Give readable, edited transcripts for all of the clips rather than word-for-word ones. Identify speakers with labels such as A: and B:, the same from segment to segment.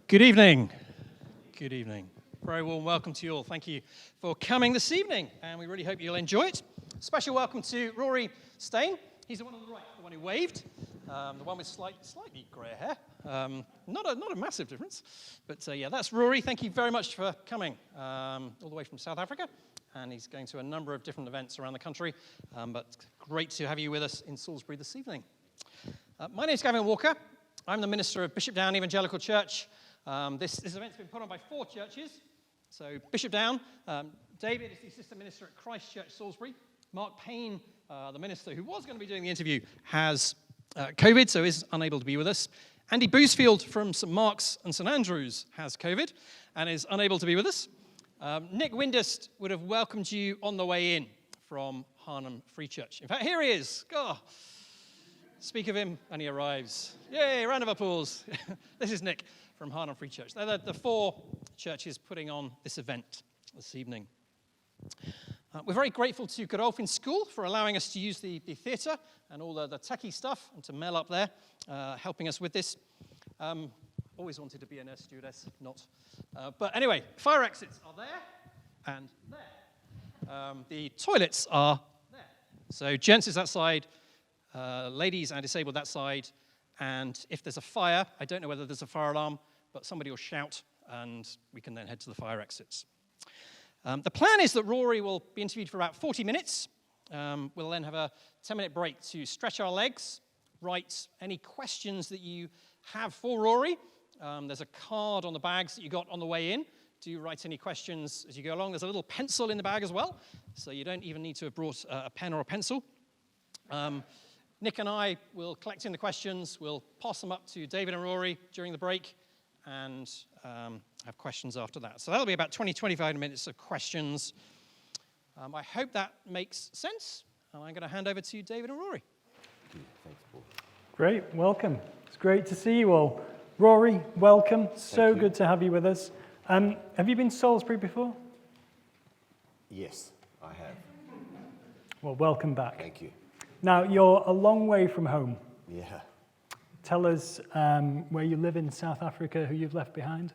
A: Good evening. Good evening. Very warm welcome to you all. Thank you for coming this evening, and we really hope you'll enjoy it. Special welcome to Rory Steyn. He's the one on the right, the one who waved, the one with slightly grey hair. Not a massive difference, but yeah, that's Rory. Thank you very much for coming all the way from South Africa, and he's going to a number of different events around the country, but great to have you with us in Salisbury this evening. My name is Gavin Walker. I'm the minister of Bishop Down Evangelical Church. This event's been put on by 4 churches. So Bishop Down, David is the assistant minister at Christ Church Salisbury. Mark Payne, the minister who was going to be doing the interview, has COVID, so is unable to be with us. Andy Boosfield from St Mark's and St Andrews has COVID and is unable to be with us. Nick Windust would have welcomed you on the way in from Harnham Free Church. In fact, here he is. Oh, speak of him, and he arrives. Yay, round of applause. This is Nick from Harnham Free Church. They're the 4 churches putting on this event this evening. We're very grateful to Godolphin School for allowing us to use the theatre and all the techie stuff, and to Mel up there helping us with this. Always wanted to be a nurse stewardess, not. But anyway, fire exits are there and there. The toilets are there. So gents is that side, ladies and disabled that side, and if there's a fire, I don't know whether there's a fire alarm, but somebody will shout, and we can then head to the fire exits. The plan is that Rory will be interviewed for about 40 minutes. We'll then have a 10-minute break to stretch our legs, write any questions that you have for Rory. There's a card on the bags that you got on the way in. Do write any questions as you go along. There's a little pencil in the bag as well, so you don't even need to have brought a pen or a pencil. Nick and I will collect in the questions. We'll pass them up to David and Rory during the break and have questions after that. So that'll be about 20-25 minutes of questions. I hope that makes sense. And I'm going to hand over to David and Rory.
B: Thanks, Paul.
C: Great, welcome. It's great to see you all. Rory, welcome. So good to have you with us. Have you been to Salisbury before?
B: Yes, I have.
C: Well, welcome back.
B: Thank you.
C: Now, you're a long way from home.
B: Yeah.
C: Tell us where you live in South Africa, who you've left behind.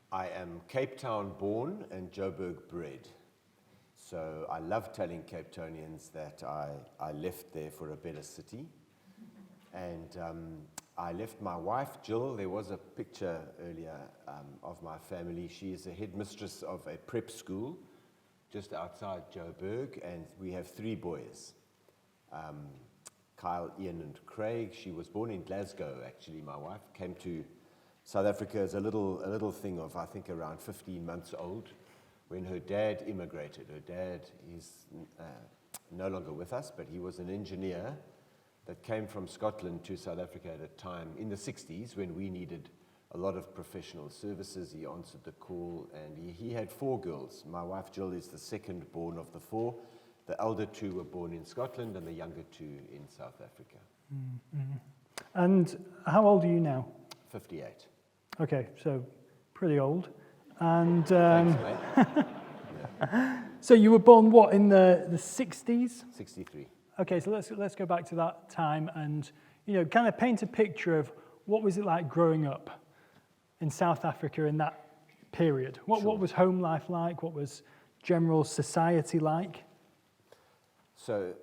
B: I am Cape Town born and Joburg bred. So I love telling Cape Townians that I left there for a better city. And I left my wife, Jill. There was a picture earlier of my family. She is a headmistress of a prep school just outside Joburg, and we have 3 boys. Kyle, Ian, and Craig. She was born in Glasgow, actually, my wife. Came to South Africa as a little thing of, I think, around 15 months old when her dad immigrated. Her dad is no longer with us, but he was an engineer that came from Scotland to South Africa at a time in the 60s when we needed a lot of professional services. He answered the call, and he had 4 girls. My wife, Jill, is the second born of the 4. The elder 2 were born in Scotland and the younger 2 in South Africa.
C: Mm-hmm. And how old are you now?
B: 58.
C: Okay, so pretty old. And
B: Thanks, mate. Yeah.
C: So you were born, what, in the 60s?
B: 63.
C: Okay, so let's go back to that time and, kind of paint a picture of what was it like growing up in South Africa in that period. What was home life like? What was general society like?
B: So,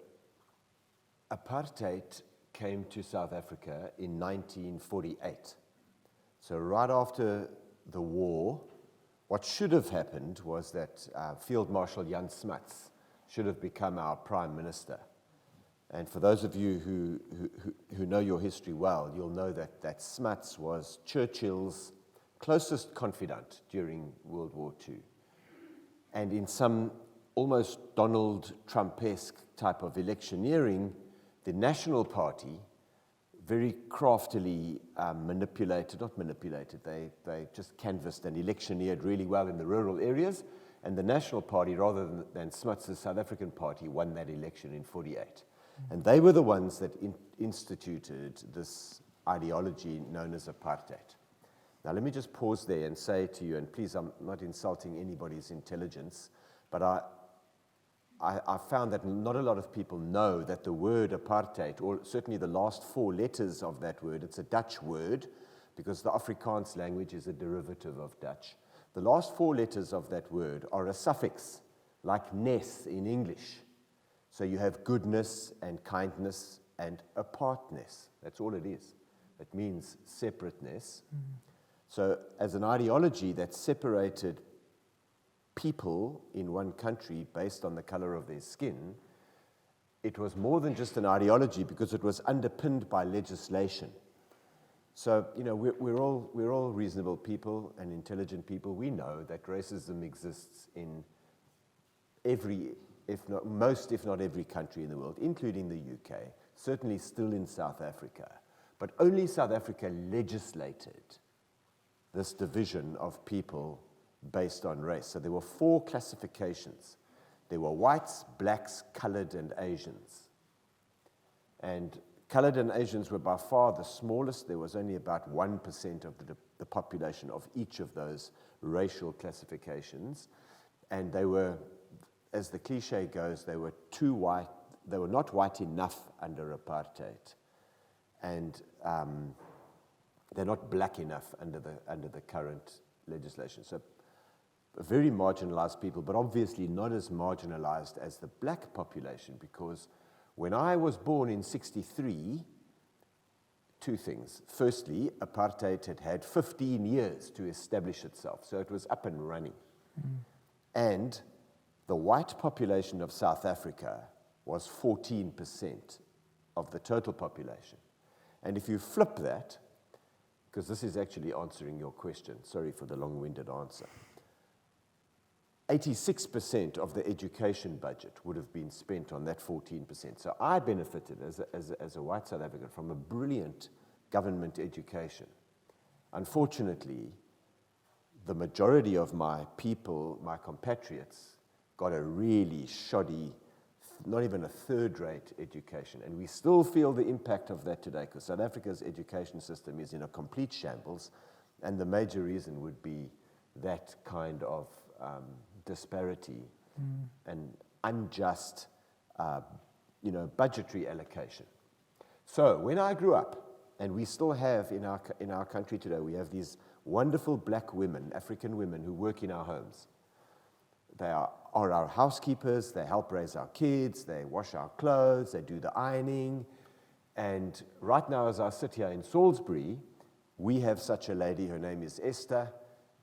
B: apartheid came to South Africa in 1948. So right after the war, what should have happened was that Field Marshal Jan Smuts should have become our Prime Minister. And for those of you who know your history well, you'll know that Smuts was Churchill's closest confidant during World War II. And in some almost Donald Trump-esque type of electioneering, the National Party very craftily they just canvassed and electioneered really well in the rural areas, and the National Party, rather than Smuts' South African Party, won that election in 48. And they were the ones that instituted this ideology known as apartheid. Now let me just pause there and say to you, and please, I'm not insulting anybody's intelligence, but I found that not a lot of people know that the word apartheid, or certainly the last 4 letters of that word, it's a Dutch word, because the Afrikaans language is a derivative of Dutch. The last 4 letters of that word are a suffix, like ness in English. So you have goodness and kindness and apartness. That's all it is. It means separateness. So as an ideology that separated people in one country based on the color of their skin, it was more than just an ideology because it was underpinned by legislation. So, we're all reasonable people and intelligent people. We know that racism exists in most, if not every country in the world, including the UK, certainly still in South Africa. But only South Africa legislated this division of people based on race. So there were 4 classifications. There were whites, blacks, colored, and Asians. And colored and Asians were by far the smallest. There was only about 1% of the population of each of those racial classifications. And they were, as the cliche goes, they were too white. They were not white enough under apartheid. And they're not black enough under the current legislation. So very marginalized people, but obviously not as marginalized as the black population, because when I was born in 1963, 2 things. Firstly, apartheid had 15 years to establish itself, so it was up and running. And the white population of South Africa was 14% of the total population. And if you flip that, because this is actually answering your question, sorry for the long-winded answer, 86% of the education budget would have been spent on that 14%. So I benefited as a white South African from a brilliant government education. Unfortunately, the majority of my people, my compatriots, got a really shoddy, not even a third-rate education. And we still feel the impact of that today, because South Africa's education system is in a complete shambles, and the major reason would be that kind of disparity and unjust, budgetary allocation. So when I grew up, and we still have in our country today, we have these wonderful black women, African women, who work in our homes. They are our housekeepers, they help raise our kids, they wash our clothes, they do the ironing. And right now, as I sit here in Salisbury, we have such a lady. Her name is Esther.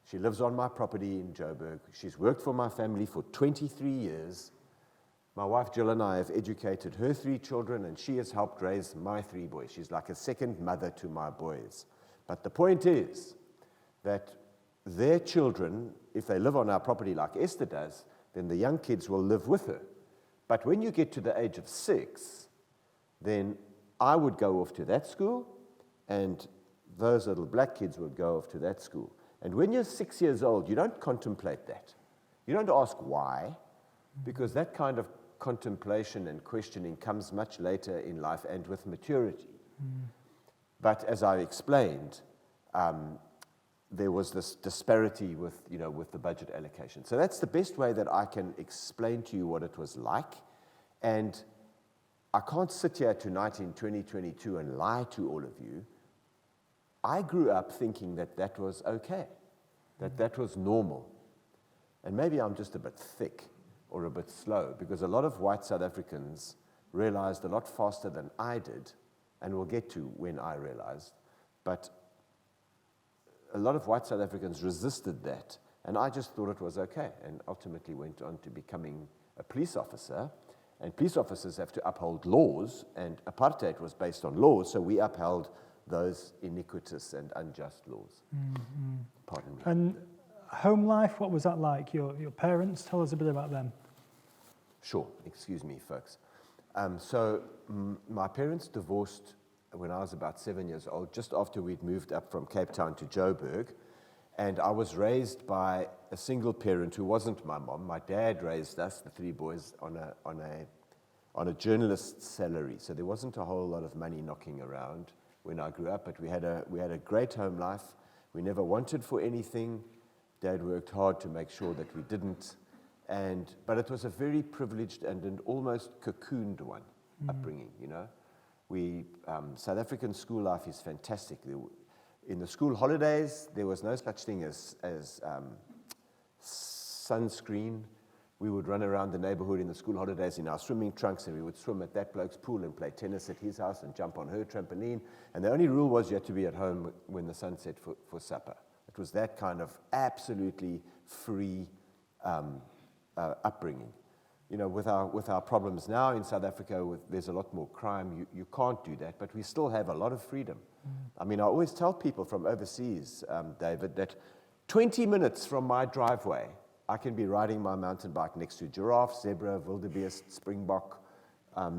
B: She lives on my property in Joburg. She's worked for my family for 23 years. My wife Jill and I have educated her 3 children, and she has helped raise my 3 boys. She's like a second mother to my boys. But the point is that their children, if they live on our property like Esther does, then the young kids will live with her. But when you get to the age of 6, then I would go off to that school, and those little black kids would go off to that school. And when you're 6 years old, you don't contemplate that. You don't ask why, because that kind of contemplation and questioning comes much later in life and with maturity. But as I explained, there was this disparity with the budget allocation. So that's the best way that I can explain to you what it was like. And I can't sit here tonight in 2022 and lie to all of you. I grew up thinking that was okay, that was normal. And maybe I'm just a bit thick or a bit slow, because a lot of white South Africans realized a lot faster than I did, and we'll get to when I realized, but a lot of white South Africans resisted that, and I just thought it was okay, and ultimately went on to becoming a police officer. And police officers have to uphold laws, and apartheid was based on laws, so we upheld those iniquitous and unjust laws. Pardon me.
C: And home life, what was that like? Your parents, tell us a bit about them.
B: Sure, excuse me, folks. My parents divorced when I was about 7 years old, just after we'd moved up from Cape Town to Joburg. And I was raised by a single parent who wasn't my mom. My dad raised us, the 3 boys, on a journalist's salary. So there wasn't a whole lot of money knocking around when I grew up, but we had a great home life. We never wanted for anything. Dad worked hard to make sure that we didn't. But it was a very privileged and an almost cocooned one upbringing, South African school life is fantastic. In the school holidays, there was no such thing as sunscreen. We would run around the neighborhood in the school holidays in our swimming trunks, and we would swim at that bloke's pool and play tennis at his house and jump on her trampoline. And the only rule was you had to be at home when the sun set for supper. It was that kind of absolutely free upbringing. You know, with our problems now in South Africa, there's a lot more crime. You can't do that, but we still have a lot of freedom. I mean, I always tell people from overseas, David, that 20 minutes from my driveway, I can be riding my mountain bike next to giraffe, zebra, wildebeest, springbok, a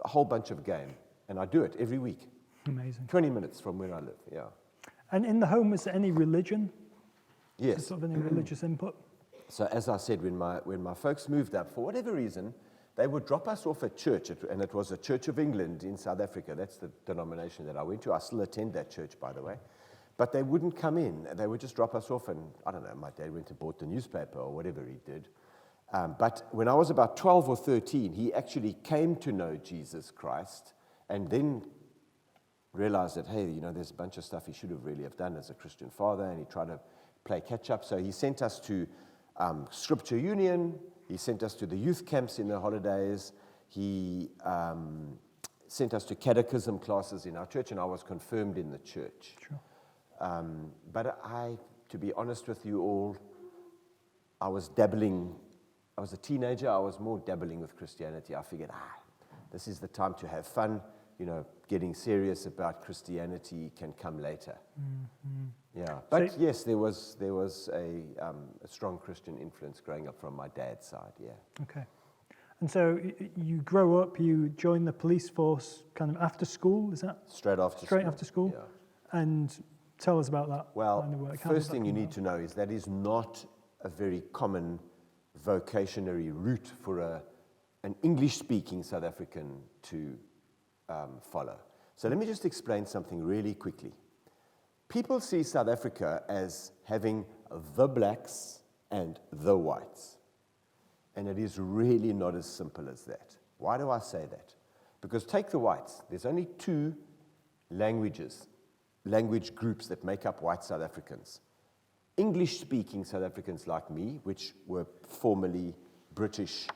B: whole bunch of game. And I do it every week.
C: Amazing.
B: 20 minutes from where I live, yeah.
C: And in the home, was there any religion?
B: Yes.
C: Sort of any religious input?
B: So as I said, when my folks moved up, for whatever reason, they would drop us off at church, and it was a Church of England in South Africa. That's the denomination that I went to. I still attend that church, by the way. But they wouldn't come in. They would just drop us off, and I don't know, my dad went and bought the newspaper or whatever he did. But when I was about 12 or 13, he actually came to know Jesus Christ, and then realized that, hey, you know, there's a bunch of stuff he should have really have done as a Christian father, and he tried to play catch-up. So he sent us to Scripture Union. He sent us to the youth camps in the holidays. He sent us to catechism classes in our church, and I was confirmed in the church.
C: Sure.
B: But to be honest with you all, I was dabbling. I was a teenager. I was more dabbling with Christianity. I figured, this is the time to have fun. You know, getting serious about Christianity can come later. Mm-hmm. Yeah, but so, yes, there was a strong Christian influence growing up from my dad's side. Yeah.
C: Okay. And so you grow up, you join the police force kind of after school, is that?
B: Straight after
C: school? Yeah. And tell us about that kind of work.
B: First thing you need to know is that is not a very common vocationary route for an English-speaking South African to follow. So let me just explain something really quickly. People see South Africa as having the blacks and the whites. And it is really not as simple as that. Why do I say that? Because take the whites. There's only two language groups that make up white South Africans. English-speaking South Africans like me, which were formerly British,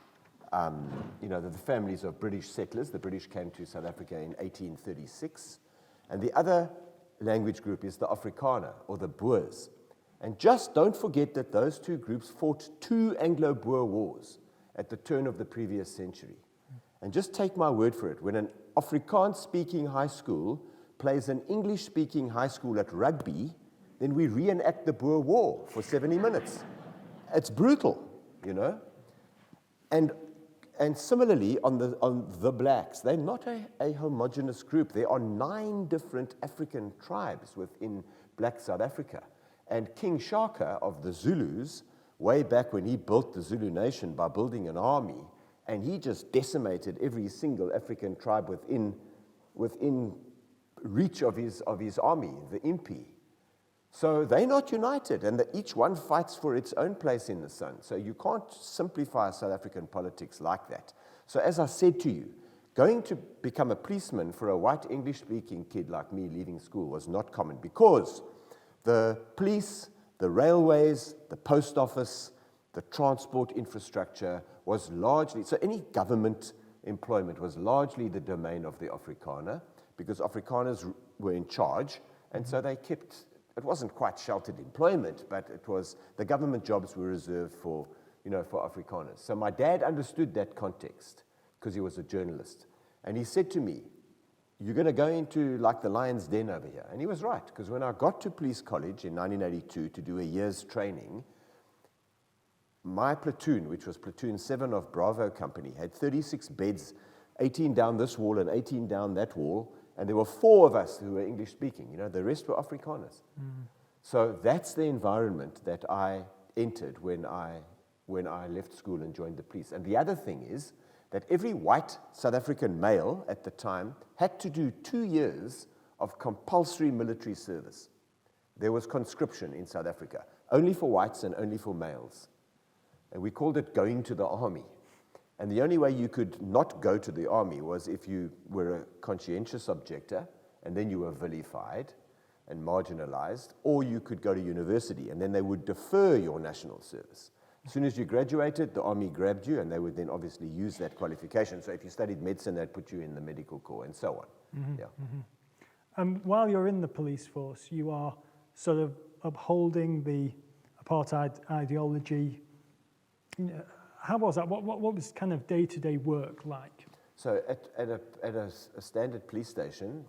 B: the families of British settlers. The British came to South Africa in 1836. And the other language group is the Afrikaner, or the Boers. And just don't forget that those two groups fought two Anglo-Boer wars at the turn of the previous century. And just take my word for it, when an Afrikaans-speaking high school plays an English-speaking high school at rugby, then we reenact the Boer War for 70 minutes. It's brutal, you know? And similarly, on the blacks, they're not a homogeneous group. There are 9 different African tribes within black South Africa. And King Shaka of the Zulus, way back when he built the Zulu nation by building an army, and he just decimated every single African tribe within reach of his army, the Impi. So they're not united, and each one fights for its own place in the sun. So you can't simplify South African politics like that. So as I said to you, going to become a policeman for a white English-speaking kid like me leaving school was not common, because the police, the railways, the post office, the transport infrastructure was largely, so any government employment was largely the domain of the Afrikaner, because Afrikaners were in charge, and so they kept, it wasn't quite sheltered employment, but it was, the government jobs were reserved for Afrikaners. So my dad understood that context, because he was a journalist. And he said to me, you're going to go into like the lion's den over here. And he was right, because when I got to police college in 1982 to do a year's training, my platoon, which was platoon 7 of Bravo Company, had 36 beds, 18 down this wall and 18 down that wall, and there were 4 of us who were English speaking. You know, the rest were Afrikaners. So that's the environment that I entered when I left school and joined the police. And the other thing is that every white South African male at the time had to do 2 years of compulsory military service. There was conscription in South Africa, only for whites and only for males. And we called it going to the army. And the only way you could not go to the army was if you were a conscientious objector, and then you were vilified. and marginalized, or you could go to university, and then they would defer your national service. As soon as you graduated, the army grabbed you, and they would then obviously use that qualification. So if you studied medicine, they'd put you in the medical corps, and so on. Yeah.
C: While you're in the police force, you are sort of upholding the apartheid ideology. How was that? What was kind of day-to-day work like?
B: So at a standard police station,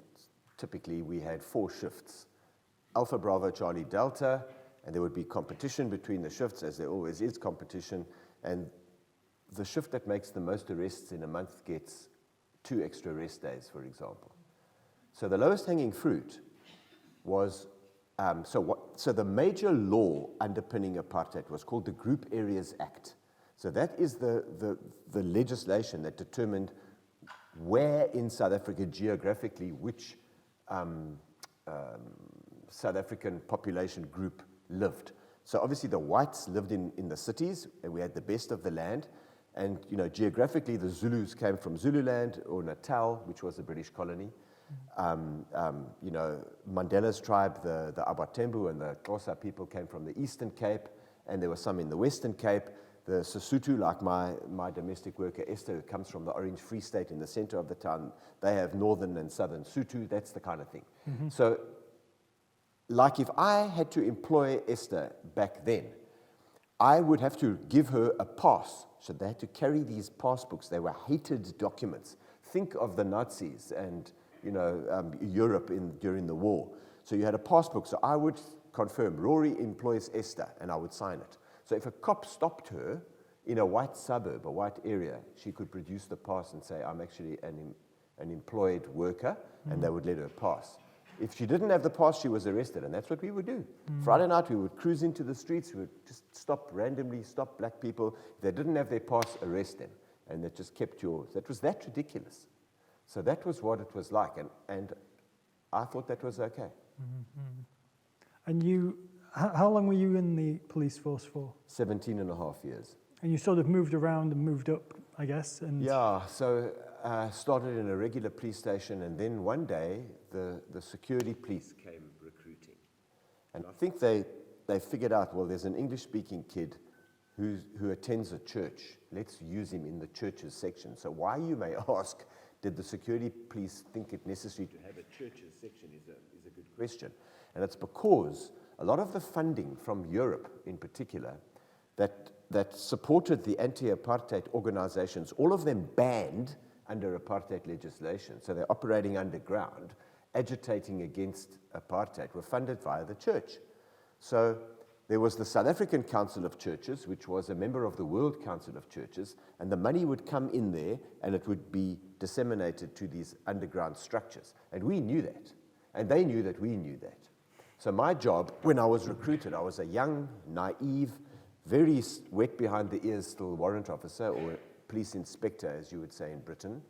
B: typically we had 4 shifts. Alpha, Bravo, Charlie, Delta, and there would be competition between the shifts, as there always is competition, and the shift that makes the most arrests in a month gets 2 extra rest days, for example. So the lowest hanging fruit was, so the major law underpinning apartheid was called the Group Areas Act. So that is the legislation that determined where in South Africa geographically which South African population group lived. So obviously the whites lived in the cities, and we had the best of the land. And geographically, the Zulus came from Zululand or Natal, which was a British colony. Mandela's tribe, the Abatembu and the Xhosa people came from the Eastern Cape, and there were some in the Western Cape. The Sesotho, like my domestic worker Esther, who comes from the Orange Free State in the center of the town, they have northern and southern Sotho. That's the kind of thing. So, like if I had to employ Esther back then, I would have to give her a pass. So they had to carry these passbooks. They were hated documents. Think of the Nazis and Europe during the war. So you had a passbook. So I would confirm Rory employs Esther, and I would sign it. So if a cop stopped her in a white suburb, a white area, she could produce the pass and say, I'm actually an employed worker, and they would let her pass. If she didn't have the pass, she was arrested, and that's what we would do. Friday night, we would cruise into the streets, we would just randomly stop black people. If they didn't have their pass, arrest them, and that just kept yours. That was that ridiculous. So that was what it was like, and I thought that was okay.
C: And you, how long were you in the police force for?
B: 17 and a half years.
C: And you sort of moved around and moved up, I guess? And
B: yeah, so started in a regular police station, and then one day the security police came recruiting. And I think they figured out, well, there's an English-speaking kid who attends a church. Let's use him in the churches section. So why, you may ask, did the security police think it necessary to have a churches section is a good question. And it's because a lot of the funding from Europe in particular that supported the anti-apartheid organizations, all of them banned under apartheid legislation. So they're operating underground, agitating against apartheid, were funded via the church. So there was the South African Council of Churches, which was a member of the World Council of Churches, and the money would come in there and it would be disseminated to these underground structures. And we knew that, and they knew that we knew that. So my job, when I was recruited, I was a young, naive, very wet behind the ears still warrant officer, or police inspector, as you would say in Britain.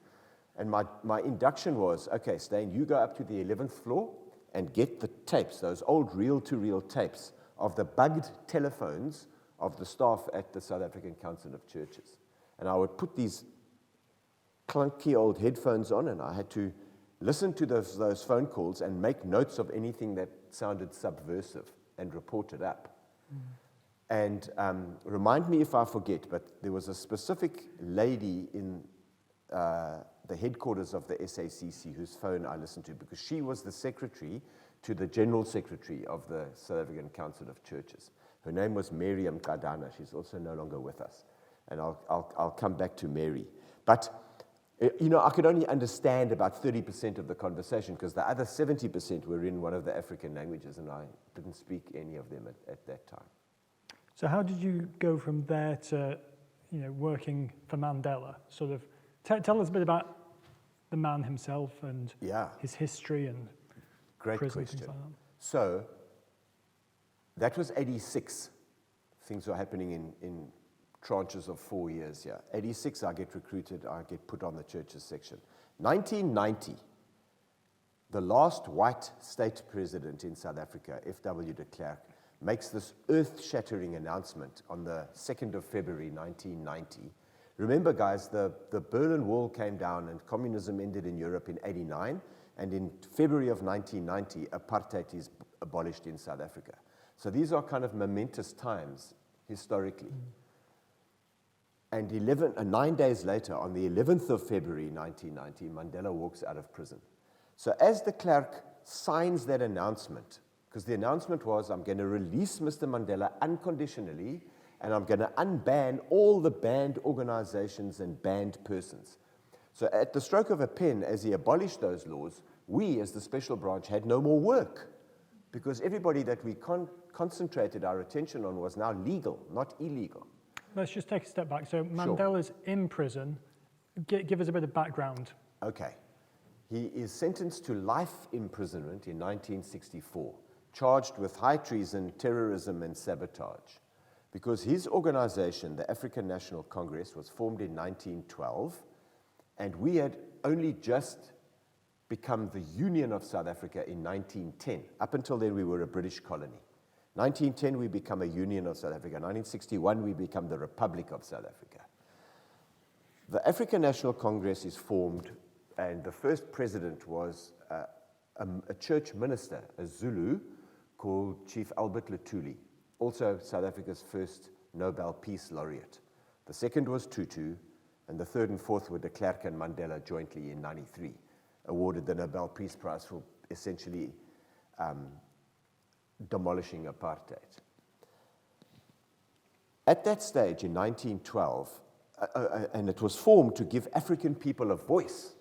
B: And my induction was, okay, Steyn, you go up to the 11th floor and get the tapes, those old reel-to-reel tapes of the bugged telephones of the staff at the South African Council of Churches. And I would put these clunky old headphones on, and I had to listen to those phone calls and make notes of anything that sounded subversive and report it up. And remind me if I forget, but there was a specific lady in the headquarters of the SACC whose phone I listened to, because she was the secretary to the General Secretary of the South African Council of Churches. Her name was Mary Mqadana. She's also no longer with us. And I'll come back to Mary. But, I could only understand about 30% of the conversation, because the other 70% were in one of the African languages, and I didn't speak any of them at that time.
C: So how did you go from there to, working for Mandela? Sort of tell us a bit about the man himself and his history and
B: great
C: prison,
B: question.
C: things like that.
B: So that was 86. Things were happening in tranches of 4 years here. 86, I get recruited, I get put on the churches section. 1990, the last white state president in South Africa, F.W. de Klerk, makes this earth-shattering announcement on the 2nd of February, 1990. Remember, guys, the Berlin Wall came down and communism ended in Europe in 89, And in February of 1990, apartheid is abolished in South Africa. So these are kind of momentous times historically. And 9 days later, on the 11th of February 1990, Mandela walks out of prison. So as de Klerk signs that announcement, because the announcement was, I'm going to release Mr. Mandela unconditionally, and I'm going to unban all the banned organizations and banned persons. So at the stroke of a pen, as he abolished those laws, we, as the special branch, had no more work, because everybody that we concentrated our attention on was now legal, not illegal.
C: Let's just take a step back. So Mandela's in prison. Give us a bit of background.
B: Okay. He is sentenced to life imprisonment in 1964, charged with high treason, terrorism, and sabotage, because his organization, the African National Congress, was formed in 1912, and we had only just become the Union of South Africa in 1910. Up until then, we were a British colony. 1910, we become a Union of South Africa. 1961, we become the Republic of South Africa. The African National Congress is formed, and the first president was a church minister, a Zulu, called Chief Albert Luthuli, also South Africa's first Nobel Peace Laureate. The second was Tutu, and the third and fourth were de Klerk and Mandela jointly in 93, awarded the Nobel Peace Prize for essentially demolishing apartheid. At that stage in 1912, and it was formed to give African people a voice.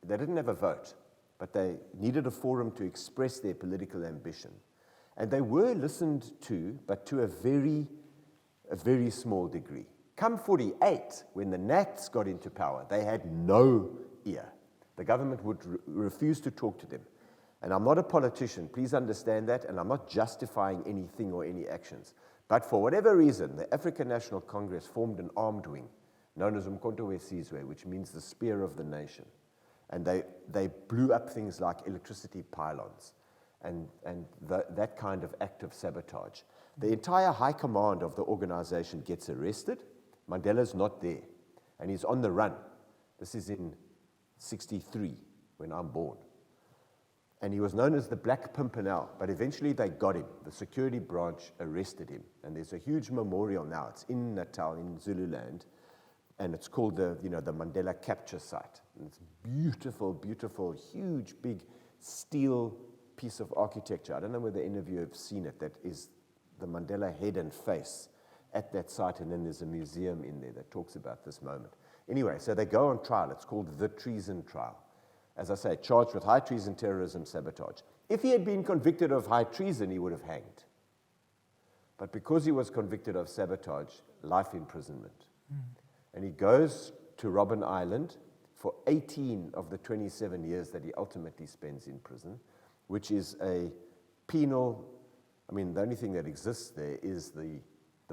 B: They didn't have a vote, but they needed a forum to express their political ambition. And they were listened to, but to a very small degree. Come 48, when the Nats got into power, they had no ear. The government would refuse to talk to them. And I'm not a politician, please understand that, and I'm not justifying anything or any actions. But for whatever reason, the African National Congress formed an armed wing, known as Umkhonto weSizwe, which means the spear of the nation. And they blew up things like electricity pylons and that kind of act of sabotage. The entire high command of the organization gets arrested. Mandela's not there, and he's on the run. This is in 63, when I'm born. And he was known as the Black Pimpernel, but eventually they got him. The security branch arrested him, and there's a huge memorial now. It's in Natal, in Zululand, and it's called the Mandela Capture Site. And it's beautiful, beautiful, huge, big steel piece of architecture. I don't know whether any of you have seen it. That is the Mandela head and face at that site, and then there's a museum in there that talks about this moment. Anyway, so they go on trial. It's called the treason trial. As I say, charged with high treason, terrorism, sabotage. If he had been convicted of high treason, he would have hanged. But because he was convicted of sabotage, life imprisonment. And he goes to Robben Island for 18 of the 27 years that he ultimately spends in prison, which is a penal, the only thing that exists there is the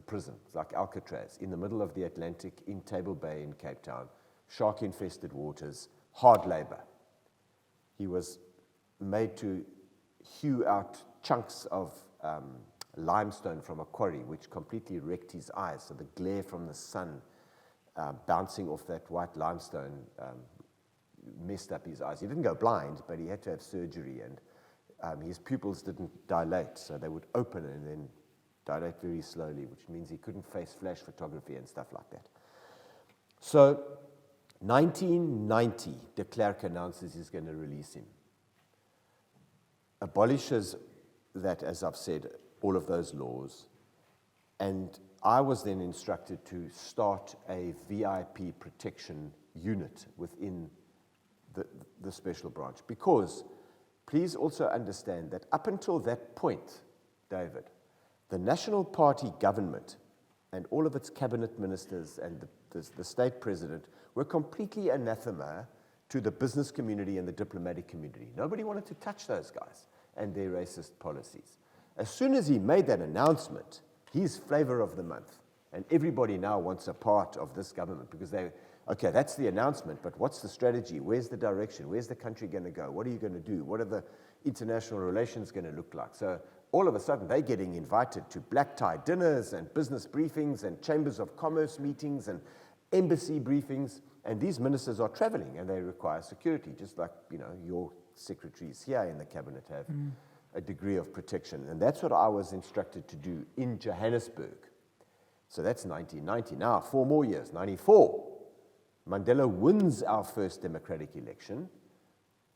B: prison. It's like Alcatraz, in the middle of the Atlantic, in Table Bay in Cape Town, shark-infested waters, hard labor. He was made to hew out chunks of limestone from a quarry, which completely wrecked his eyes. So the glare from the sun bouncing off that white limestone messed up his eyes. He didn't go blind, but he had to have surgery, and his pupils didn't dilate, so they would open and then dilate very slowly, which means he couldn't face flash photography and stuff like that. So 1990, de Klerk announces he's going to release him. Abolishes that, as I've said, all of those laws. And I was then instructed to start a VIP protection unit within the special branch. Because, please also understand that up until that point, David, the National Party government and all of its cabinet ministers and the state president were completely anathema to the business community and the diplomatic community. Nobody wanted to touch those guys and their racist policies. As soon as he made that announcement, he's flavor of the month. And everybody now wants a part of this government because okay, that's the announcement, but what's the strategy? Where's the direction? Where's the country going to go? What are you going to do? What are the international relations going to look like? So all of a sudden, they're getting invited to black tie dinners and business briefings and chambers of commerce meetings and embassy briefings. And these ministers are traveling and they require security, just like, your secretaries here in the cabinet have a degree of protection. And that's what I was instructed to do in Johannesburg. So that's 1990. Now, 4 more years, 94. Mandela wins our first democratic election,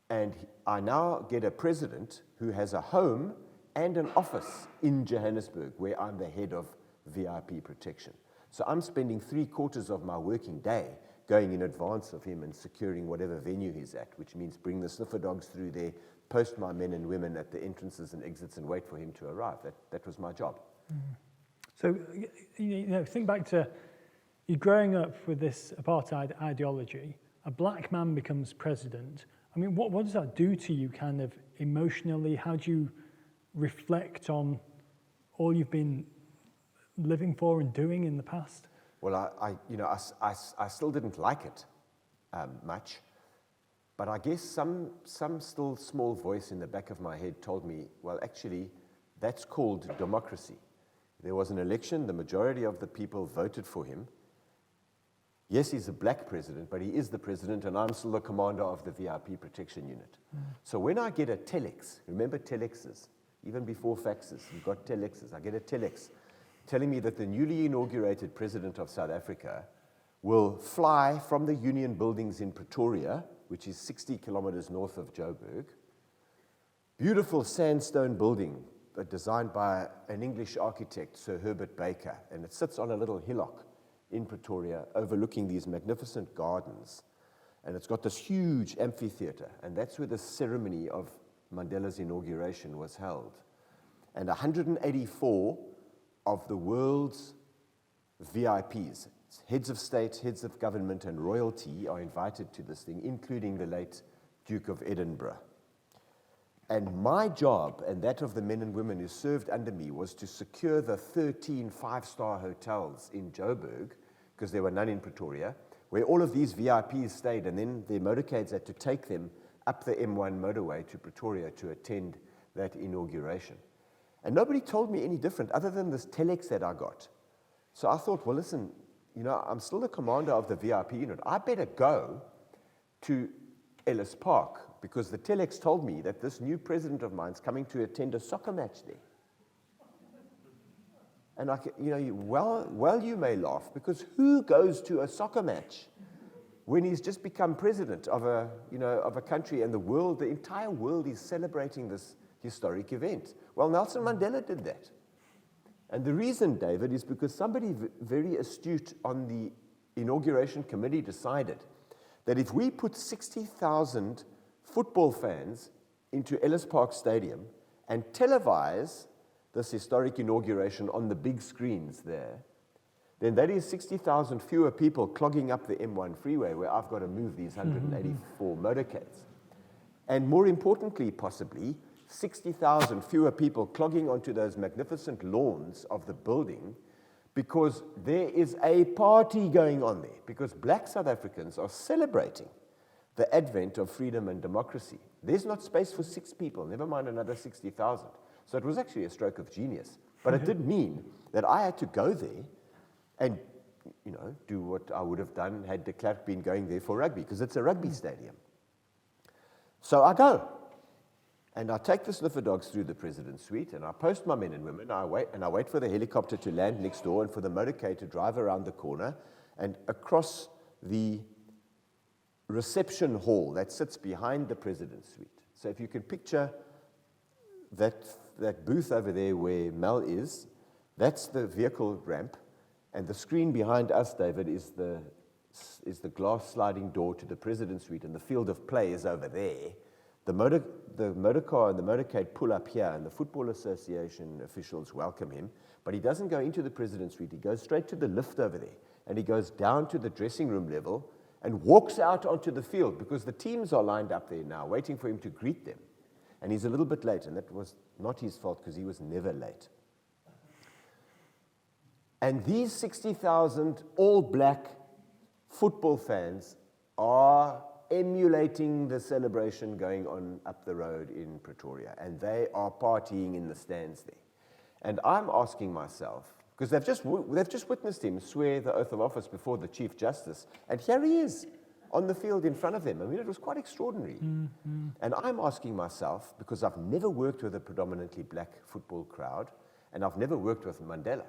B: and I now get a president who has a home and an office in Johannesburg, where I'm the head of VIP protection. So I'm spending 3/4 of my working day going in advance of him and securing whatever venue he's at, which means bring the sniffer dogs through there, post my men and women at the entrances and exits, and wait for him to arrive. That was my job.
C: So, think back to you growing up with this apartheid ideology. A black man becomes president. I mean, what does that do to you kind of emotionally? How do you reflect on all you've been living for and doing in the past?
B: Well, I still didn't like it much, but I guess some still small voice in the back of my head told me, well, actually, that's called democracy. There was an election, the majority of the people voted for him. Yes, he's a black president, but he is the president, and I'm still the commander of the VIP protection unit. So when I get a telex, remember telexes, even before faxes, you've got telexes. I get a telex telling me that the newly inaugurated president of South Africa will fly from the Union Buildings in Pretoria, which is 60 kilometers north of Joburg. Beautiful sandstone building designed by an English architect, Sir Herbert Baker, and it sits on a little hillock in Pretoria overlooking these magnificent gardens. And it's got this huge amphitheater, and that's where the ceremony of Mandela's inauguration was held. And 184 of the world's VIPs, heads of state, heads of government, and royalty are invited to this thing, including the late Duke of Edinburgh. And my job, and that of the men and women who served under me, was to secure the 13 5-star hotels in Joburg, because there were none in Pretoria, where all of these VIPs stayed, and then their motorcades had to take them up the M1 motorway to Pretoria to attend that inauguration. And nobody told me any different other than this telex that I got. So I thought, well, listen, I'm still the commander of the VIP unit. I better go to Ellis Park, because the telex told me that this new president of mine is coming to attend a soccer match there. And you may laugh, because who goes to a soccer match when he's just become president of a country, and the entire world is celebrating this historic event? Well, Nelson Mandela did that. And the reason, David, is because somebody very astute on the inauguration committee decided that if we put 60,000 football fans into Ellis Park Stadium and televise this historic inauguration on the big screens there, then that is 60,000 fewer people clogging up the M1 freeway, where I've got to move these 184 motorcades. And more importantly, possibly, 60,000 fewer people clogging onto those magnificent lawns of the building, because there is a party going on there, because black South Africans are celebrating the advent of freedom and democracy. There's not space for 6 people, never mind another 60,000. So it was actually a stroke of genius. But it did mean that I had to go there and do what I would have done had de Klerk been going there for rugby, because it's a rugby stadium. So I go, and I take the sniffer dogs through the president's suite, and I post my men and women, I wait for the helicopter to land next door and for the motorcade to drive around the corner and across the reception hall that sits behind the president's suite. So if you can picture that booth over there where Mel is, that's the vehicle ramp, and the screen behind us, David, is the glass sliding door to the president's suite, and the field of play is over there. The motor car and the motorcade pull up here, and the Football Association officials welcome him, but he doesn't go into the president's suite. He goes straight to the lift over there, and he goes down to the dressing room level and walks out onto the field, because the teams are lined up there now, waiting for him to greet them. And he's a little bit late, and that was not his fault, because he was never late. And these 60,000 all-black football fans are emulating the celebration going on up the road in Pretoria, and they are partying in the stands there. And I'm asking myself, because they've just witnessed him swear the oath of office before the Chief Justice, and here he is, on the field in front of them. I mean, it was quite extraordinary. And I'm asking myself, because I've never worked with a predominantly black football crowd, and I've never worked with Mandela,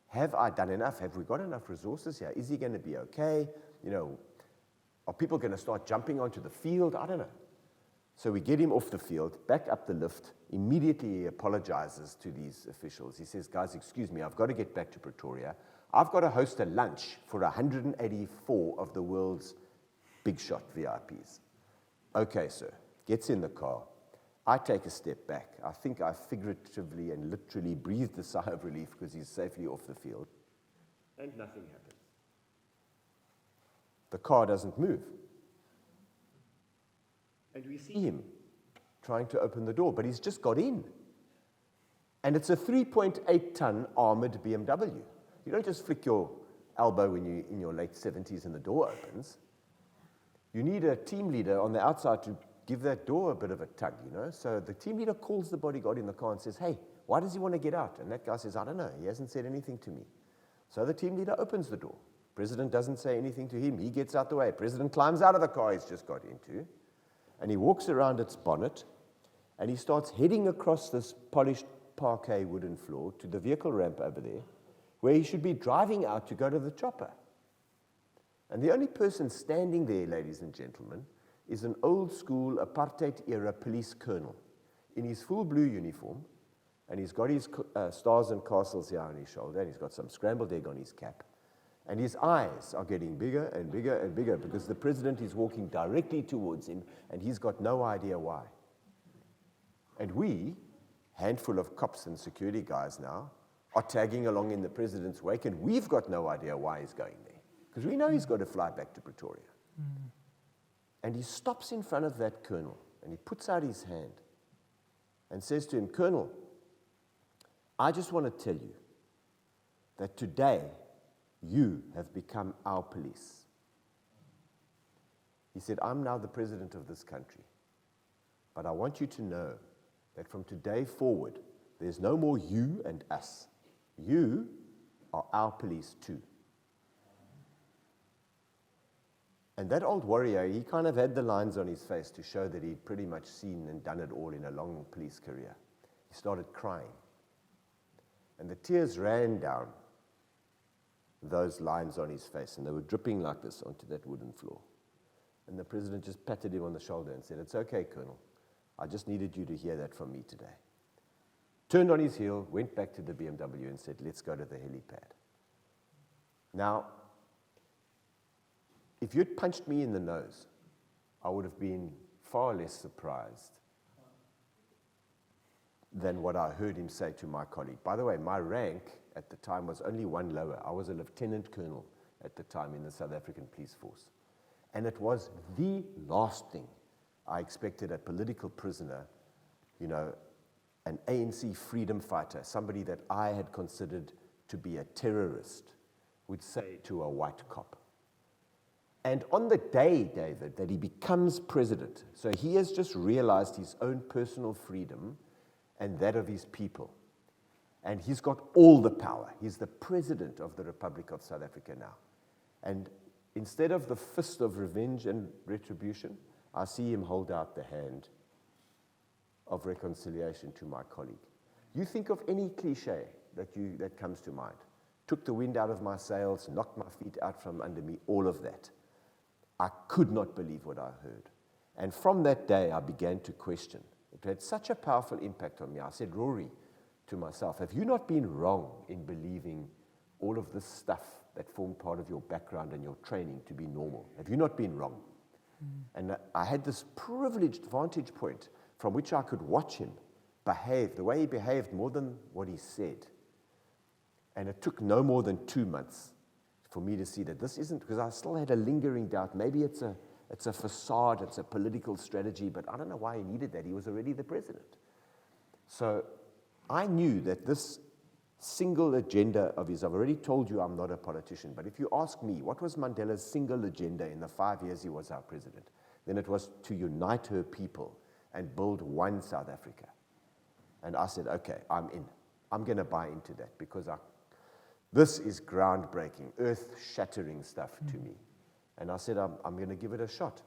B: have I done enough? Have we got enough resources here? Is he going to be okay? You know, are people going to start jumping onto the field? I don't know. So we get him off the field, back up the lift. Immediately he apologizes to these officials. He says, guys, excuse me, I've got to get back to Pretoria. I've got to host a lunch for 184 of the world's big shot VIPs. Okay, sir. Gets in the car. I take a step back. I think I figuratively and literally breathed a sigh of relief because he's safely off the field. And nothing happens. The car doesn't move. And we see him trying to open the door, but he's just got in. And it's a 3.8-ton armored BMW. You don't just flick your elbow when you're in your late 70s and the door opens. You need a team leader on the outside to give that door a bit of a tug, you know. So the team leader calls the bodyguard in the car and says, hey, why does he want to get out? And that guy says, I don't know. He hasn't said anything to me. So the team leader opens the door. President doesn't say anything to him. He gets out the way. President climbs out of the car he's just got into, and he walks around its bonnet, and he starts heading across this polished parquet wooden floor to the vehicle ramp over there, where he should be driving out to go to the chopper. And the only person standing there, ladies and gentlemen, is an old-school apartheid-era police colonel in his full blue uniform, and he's got his stars and castles here on his shoulder, and he's got some scrambled egg on his cap. And his eyes are getting bigger and bigger and bigger because the president is walking directly towards him, and he's got no idea why. And we, handful of cops and security guys now, are tagging along in the president's wake, and we've got no idea why he's going there, because we know he's got to fly back to Pretoria. And he stops in front of that colonel, and he puts out his hand and says to him, Colonel, I just want to tell you that today you have become our police. He said, I'm now the president of this country, but I want you to know that from today forward, there's no more you and us. You are our police too. And that old warrior, he kind of had the lines on his face to show that he'd pretty much seen and done it all in a long police career. He started crying. And the tears ran down those lines on his face, and they were dripping like this onto that wooden floor. And the president just patted him on the shoulder and said, it's okay, Colonel. I just needed you to hear that from me today. Turned on his heel, went back to the BMW and said, let's go to the helipad. Now, if you'd punched me in the nose, I would have been far less surprised than what I heard him say to my colleague. By the way, my rank at the time was only one lower. I was a lieutenant colonel at the time in the South African police force. And it was the last thing I expected a political prisoner, you know, an ANC freedom fighter, somebody that I had considered to be a terrorist, would say to a white cop. And on the day, David, that he becomes president, so he has just realized his own personal freedom and that of his people. And he's got all the power. He's the president of the Republic of South Africa now. And instead of the fist of revenge and retribution, I see him hold out the hand of reconciliation to my colleague. You think of any cliche that comes to mind. Took the wind out of my sails, knocked my feet out from under me, all of that. I could not believe what I heard. And from that day, I began to question. It had such a powerful impact on me. I said, Rory, to myself, have you not been wrong in believing all of this stuff that formed part of your background and your training to be normal? Have you not been wrong? And I had this privileged vantage point from which I could watch him behave, the way he behaved more than what he said. And it took no more than 2 months for me to see that this isn't, because I still had a lingering doubt. Maybe it's a facade, it's a political strategy, but I don't know why he needed that. He was already the president. So I knew that this single agenda of his, I've already told you I'm not a politician, but if you ask me, what was Mandela's single agenda in the 5 years he was our president? Then it was to unite her people and build one South Africa. And I said, okay, I'm in. I'm going to buy into that because this is groundbreaking, earth-shattering stuff to me. And I said, I'm going to give it a shot.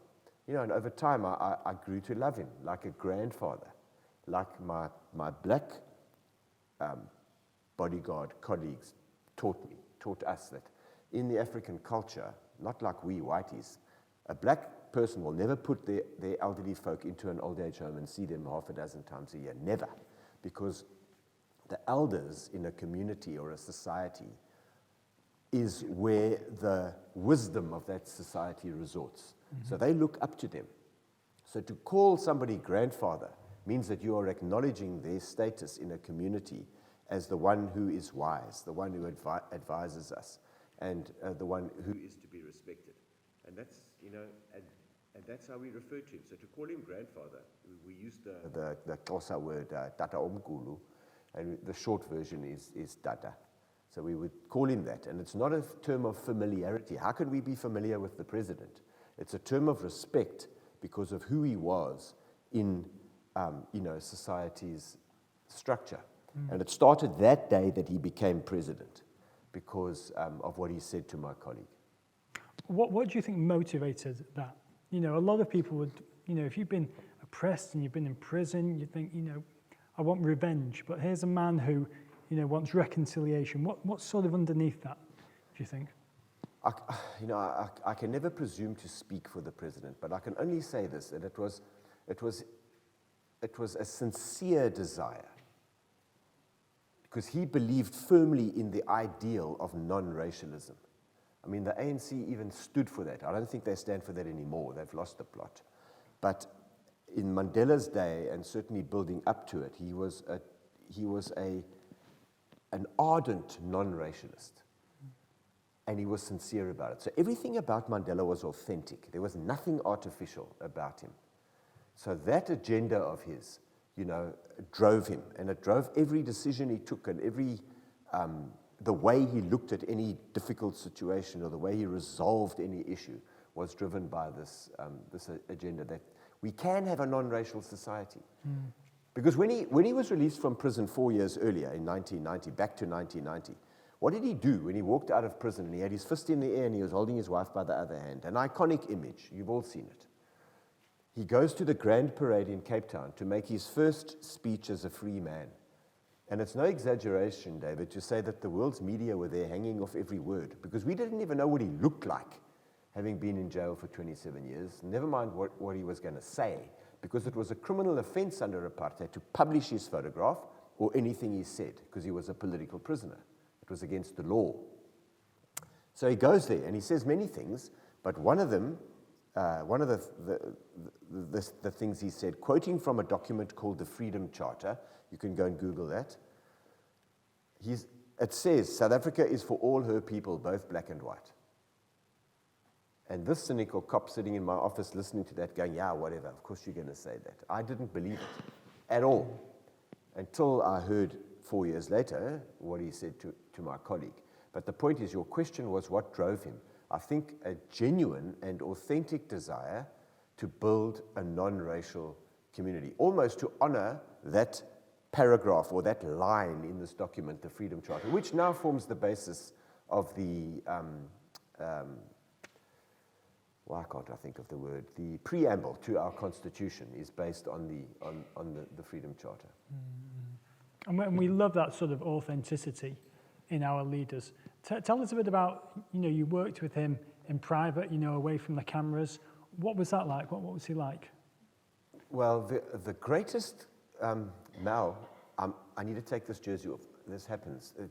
B: And over time, I grew to love him like a grandfather, like my black bodyguard colleagues taught us that in the African culture, not like we whiteys, a black person will never put their elderly folk into an old age home and see them half a dozen times a year. Never. Because the elders in a community or a society is where the wisdom of that society resorts. Mm-hmm. So they look up to them. So to call somebody grandfather means that you are acknowledging their status in a community as the one who is wise, the one who advises us, and the one who is to be respected. And that's, and that's how we refer to him. So to call him grandfather, we use the Xhosa word, Tata Omkhulu, and the short version is Tata. So we would call him that. And it's not a term of familiarity. How can we be familiar with the president? It's a term of respect because of who he was in, society's structure. Mm. And it started that day that he became president because of what he said to my colleague.
C: What do you think motivated that? A lot of people would, if you've been oppressed and you've been in prison, you think, I want revenge. But here's a man who, wants reconciliation. What's sort of underneath that, do you think?
B: I can never presume to speak for the president, but I can only say this, that it was a sincere desire, because he believed firmly in the ideal of non-racialism. I mean, the ANC even stood for that. I don't think they stand for that anymore. They've lost the plot. But in Mandela's day, and certainly building up to it, he was an ardent non-racialist. And he was sincere about it. So everything about Mandela was authentic. There was nothing artificial about him. So that agenda of his, drove him. And it drove every decision he took and the way he looked at any difficult situation or the way he resolved any issue was driven by this agenda that we can have a non-racial society. Mm. Because when he was released from prison 4 years earlier in 1990, back to 1990, what did he do when he walked out of prison and he had his fist in the air and he was holding his wife by the other hand? An iconic image. You've all seen it. He goes to the Grand Parade in Cape Town to make his first speech as a free man. And it's no exaggeration, David, to say that the world's media were there hanging off every word, because we didn't even know what he looked like, having been in jail for 27 years, never mind what he was going to say, because it was a criminal offense under apartheid to publish his photograph or anything he said, because he was a political prisoner. It was against the law. So he goes there, and he says many things, but one of them, one of the things he said, quoting from a document called the Freedom Charter, you can go and Google that, it says, South Africa is for all her people, both black and white. And this cynical cop sitting in my office listening to that going, yeah, whatever, of course you're going to say that. I didn't believe it at all until I heard 4 years later what he said to my colleague. But the point is, your question was what drove him. I think a genuine and authentic desire to build a non-racial community, almost to honor that paragraph or that line in this document, the Freedom Charter, which now forms the basis of the, why can't I think of the word, the preamble to our Constitution is based on the Freedom Charter.
C: Mm-hmm. And we love that sort of authenticity in our leaders. Tell us a bit about, you worked with him in private, away from the cameras. What was that like? What was he like?
B: Well, the greatest, Mal, I need to take this jersey off. This happens. I'm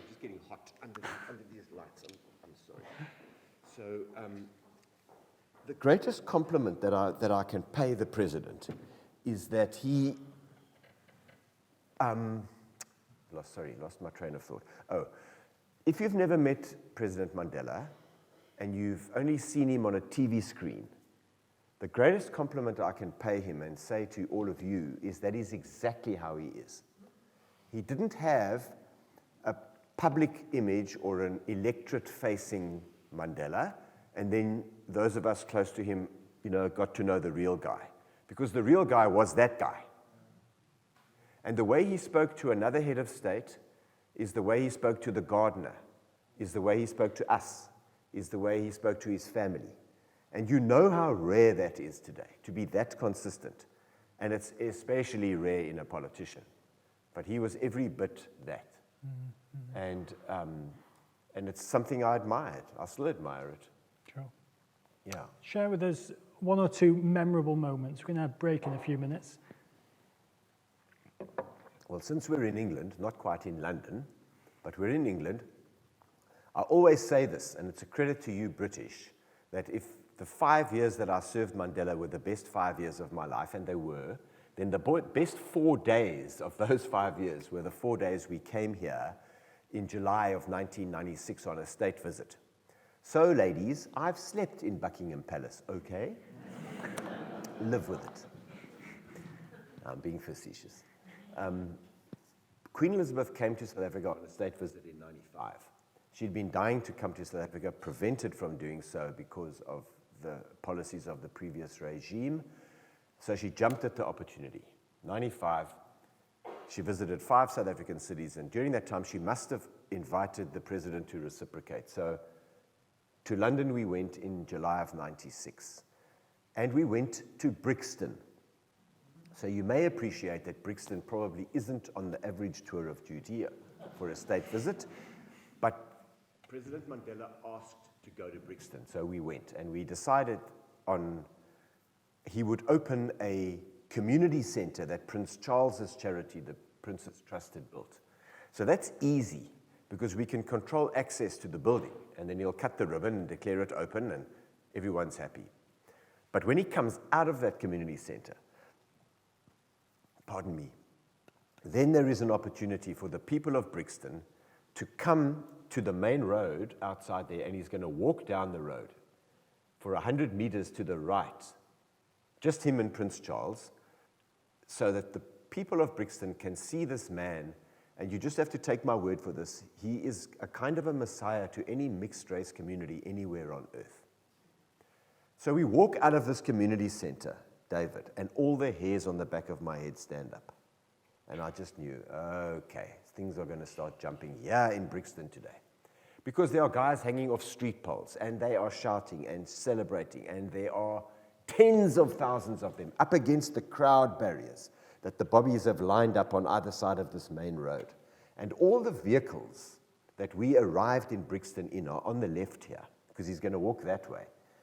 B: just getting hot under these lights. I'm sorry. So the greatest compliment that I can pay the president is that he, lost my train of thought. Oh, if you've never met President Mandela and you've only seen him on a TV screen, the greatest compliment I can pay him and say to all of you is that is exactly how he is. He didn't have a public image or an electorate-facing Mandela, and then those of us close to him, got to know the real guy. Because the real guy was that guy. And the way he spoke to another head of state is the way he spoke to the gardener, is the way he spoke to us, is the way he spoke to his family. And you know how rare that is today, to be that consistent. And it's especially rare in a politician. But he was every bit that. And it's something I admired. I still admire it.
C: Sure.
B: Yeah.
C: Share with us one or two memorable moments. We're going to have a break in a few minutes.
B: Well, since we're in England, not quite in London, but we're in England, I always say this, and it's a credit to you British, that if the 5 years that I served Mandela were the best 5 years of my life, and they were, then the best 4 days of those 5 years were the 4 days we came here in July of 1996 on a state visit. So, ladies, I've slept in Buckingham Palace, okay? Live with it. I'm being facetious. Queen Elizabeth came to South Africa on a state visit in 95. She'd been dying to come to South Africa, prevented from doing so because of the policies of the previous regime. So she jumped at the opportunity. 95, she visited 5 South African cities, and during that time she must have invited the president to reciprocate. So to London we went in July of 96, and we went to Brixton. So you may appreciate that Brixton probably isn't on the average tour of duty for a state visit, but President Mandela asked to go to Brixton, so we went, and we decided he would open a community center that Prince Charles's charity, the Prince's Trust, had built. So that's easy, because we can control access to the building, and then he'll cut the ribbon and declare it open, and everyone's happy. But when he comes out of that community center, pardon me, then there is an opportunity for the people of Brixton to come to the main road outside there, and he's going to walk down the road for 100 meters to the right, just him and Prince Charles, so that the people of Brixton can see this man, and you just have to take my word for this, he is a kind of a messiah to any mixed-race community anywhere on earth. So we walk out of this community center, David, and all the hairs on the back of my head stand up. And I just knew, okay, things are going to start jumping here in Brixton today. Because there are guys hanging off street poles, and they are shouting and celebrating, and there are tens of thousands of them up against the crowd barriers that the bobbies have lined up on either side of this main road. And all the vehicles that we arrived in Brixton in are on the left here, because he's going to walk that way.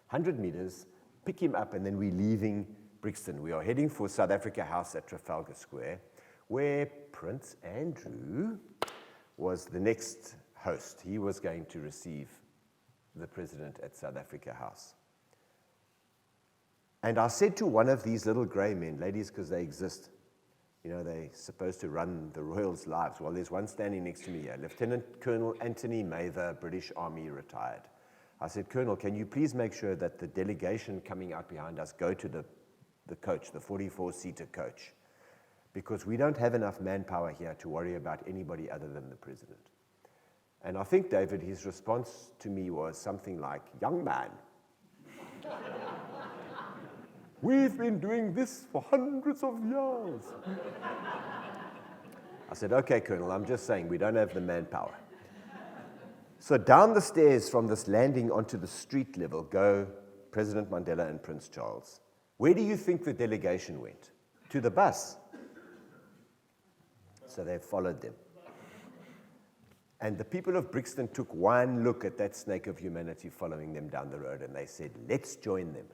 B: 100 meters, pick him up, and then we're leaving Brixton. We are heading for South Africa House at Trafalgar Square, where Prince Andrew was the next host. He was going to receive the president at South Africa House. And I said to one of these little grey men, ladies, because they exist, you know, they're supposed to run the royals' lives. Well, there's one standing next to me here, Lieutenant Colonel Anthony Mather, British Army, retired. I said, Colonel, can you please make sure that the delegation coming out behind us go to the coach, the 44-seater coach, because we don't have enough manpower here to worry about anybody other than the president. And I think, David, his response to me was something like, young man, we've been doing this for hundreds of years. I said, okay, Colonel, I'm just saying we don't have the manpower. So down the stairs from this landing onto the street level go President Mandela and Prince Charles. Where do you think the delegation went? To the bus. So they followed them. And the people of Brixton took one look at that snake of humanity following them down the road, and they said, let's join them.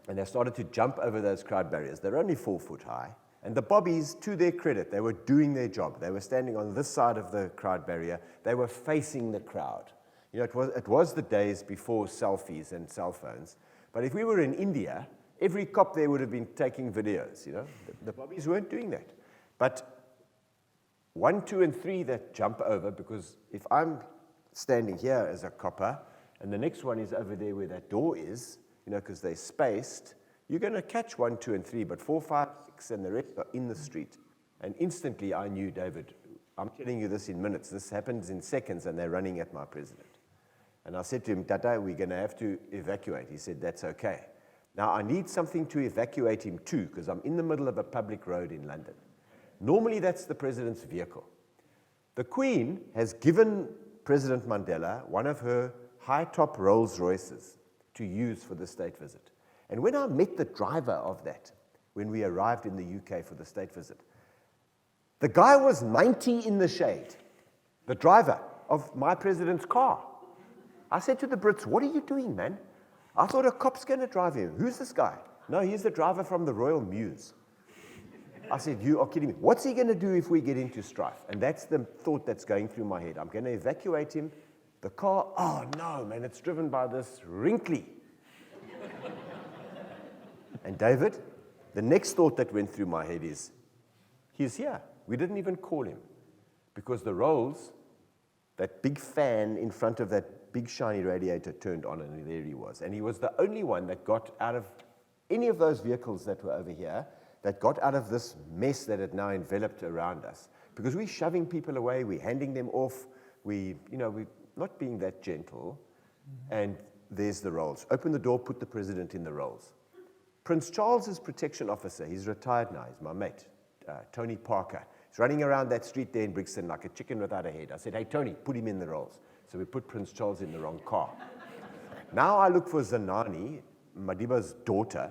B: And they started to jump over those crowd barriers. They're only 4 foot high. And the bobbies, to their credit, they were doing their job. They were standing on this side of the crowd barrier. They were facing the crowd. You know, it was the days before selfies and cell phones. But if we were in India, every cop there would have been taking videos, you know. The bobbies weren't doing that. But 1, 2, and 3 that jump over, because if I'm standing here as a copper, and the next one is over there where that door is, you know, because they're spaced, you're going to catch 1, 2, and 3, but 4, 5, 6, and the rest are in the street. And instantly I knew, David, I'm telling you this in minutes, this happens in seconds, and they're running at my president. And I said to him, Tata, we're going to have to evacuate. He said, that's okay. Now I need something to evacuate him to, because I'm in the middle of a public road in London. Normally that's the president's vehicle. The Queen has given President Mandela one of her high-top Rolls Royces to use for the state visit. And when I met the driver of that, when we arrived in the UK for the state visit, the guy was 90 in the shade, the driver of my president's car. I said to the Brits, "What are you doing, man? I thought a cop's going to drive him. Who's this guy?" "No, he's the driver from the Royal Mews." I said, "You are kidding me. What's he going to do if we get into strife?" And that's the thought that's going through my head. I'm going to evacuate him. The car, oh no, man, it's driven by this wrinkly. And David, the next thought that went through my head is, he's here. We didn't even call him. Because the Rolls, that big fan in front of that big shiny radiator turned on, and there he was. And he was the only one that got out of any of those vehicles that were over here, that got out of this mess that had now enveloped around us. Because we're shoving people away, we're handing them off, we're not being that gentle. And there's the Rolls. Open the door, put the president in the Rolls. Prince Charles's protection officer, he's retired now, he's my mate, Tony Parker. He's running around that street there in Brixton like a chicken without a head. I said, "Hey, Tony, put him in the Rolls." So we put Prince Charles in the wrong car. Now I look for Zanani, Madiba's daughter,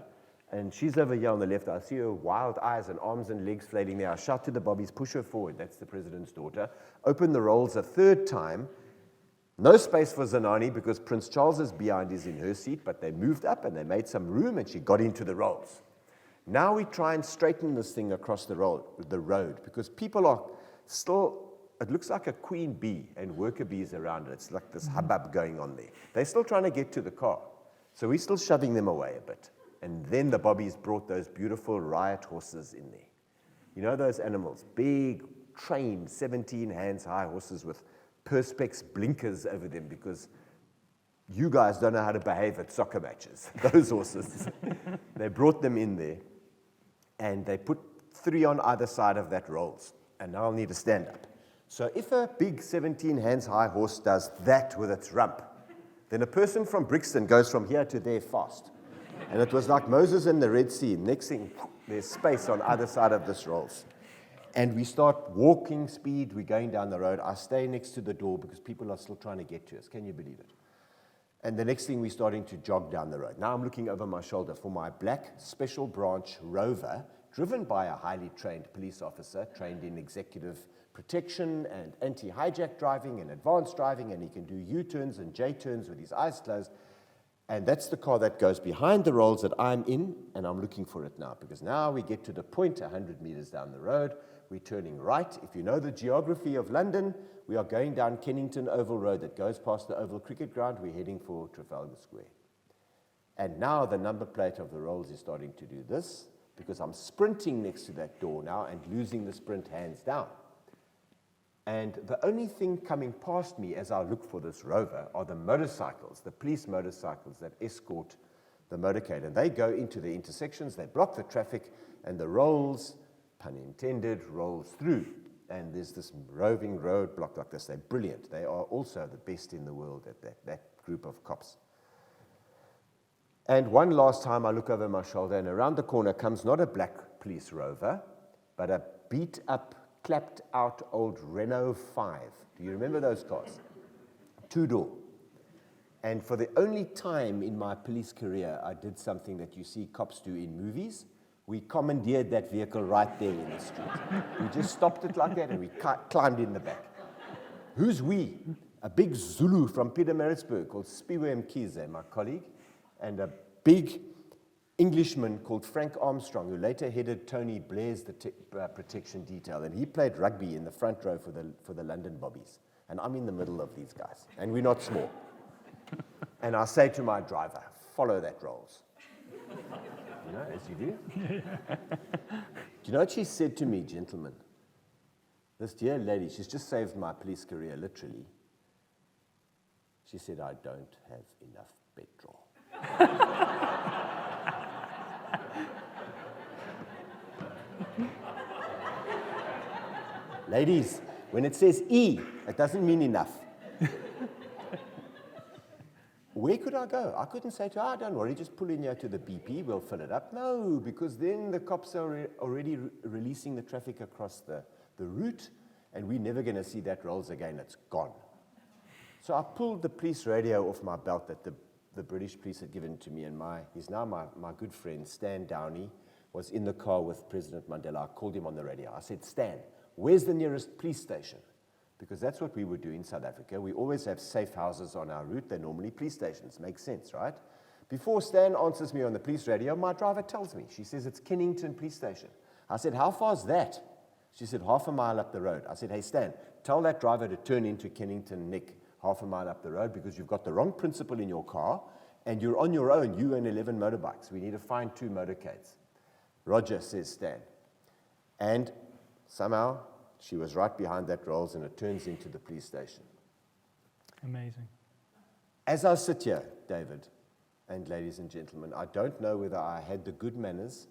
B: and she's over here on the left. I see her wild eyes and arms and legs flailing there. I shout to the bobbies, "Push her forward." That's the president's daughter. Open the Rolls a third time. No space for Zanani because Prince Charles's behind is in her seat, but they moved up and they made some room and she got into the Rolls. Now we try and straighten this thing across the road because people are still, it looks like a queen bee and worker bees around it. It's like this hubbub going on there. They're still trying to get to the car. So we're still shoving them away a bit. And then the bobbies brought those beautiful riot horses in there. You know those animals, big, trained, 17 hands high horses with perspex blinkers over them because you guys don't know how to behave at soccer matches, those horses. They brought them in there, and they put 3 on either side of that Rolls. And now I'll need to stand up. So if a big 17 hands high horse does that with its rump, then a person from Brixton goes from here to there fast. And it was like Moses in the Red Sea. Next thing, there's space on either side of this Rolls. And we start walking speed, we're going down the road. I stay next to the door because people are still trying to get to us. Can you believe it? And the next thing, we're starting to jog down the road. Now I'm looking over my shoulder for my black special branch Rover, driven by a highly trained police officer, trained in executive protection and anti-hijack driving and advanced driving, and he can do U-turns and J-turns with his eyes closed. And that's the car that goes behind the Rolls that I'm in, and I'm looking for it now, because now we get to the point 100 meters down the road. We're turning right. If you know the geography of London, we are going down Kennington Oval Road that goes past the Oval Cricket Ground. We're heading for Trafalgar Square. And now the number plate of the Rolls is starting to do this, because I'm sprinting next to that door now and losing the sprint hands down. And the only thing coming past me as I look for this Rover are the motorcycles, the police motorcycles that escort the motorcade. And they go into the intersections, they block the traffic, and the Rolls, pun intended, rolls through. And there's this roving roadblock like this. They're brilliant. They are also the best in the world at that group of cops. And one last time I look over my shoulder, and around the corner comes not a black police Rover, but a beat-up, clapped-out old Renault 5. Do you remember those cars? 2-door. And for the only time in my police career, I did something that you see cops do in movies. We commandeered that vehicle right there in the street. We just stopped it like that, and we climbed in the back. Who's we? A big Zulu from Pietermaritzburg called Spiwe Mkhize, my colleague, and a big Englishman called Frank Armstrong, who later headed Tony Blair's protection detail, and he played rugby in the front row for the London Bobbies. And I'm in the middle of these guys, and we're not small. And I say to my driver, "Follow that Rolls." You know, as you do. Do you know what she said to me, gentlemen? This dear lady, she's just saved my police career, literally. She said, "I don't have enough petrol." Ladies, when it says E, it doesn't mean enough. Where could I go? I couldn't say to her, "Don't worry, just pull in here to the BP, we'll fill it up." No, because then the cops are already releasing the traffic across the route, and we're never going to see that Rolls again. It's gone. So I pulled the police radio off my belt that the British police had given to me, and he's now my good friend, Steyn was in the car with President Mandela. I called him on the radio. I said, Steyn, where's the nearest police station? Because that's what we would do in South Africa. We always have safe houses on our route. They're normally police stations. Makes sense, right? Before Steyn answers me on the police radio, my driver tells me. She says, it's Kennington Police Station. I said, how far is that? She said, half a mile up the road. I said, hey, Steyn, tell that driver to turn into Kennington, Nick, half a mile up the road, because you've got the wrong principal in your car, and you're on your own, you and 11 motorbikes. We need to find 2 motorcades. Roger, says Steyn. And somehow, she was right behind that Rolls, and it turns into the police station.
C: Amazing.
B: As I sit here, David, and ladies and gentlemen, I don't know whether I had the good manners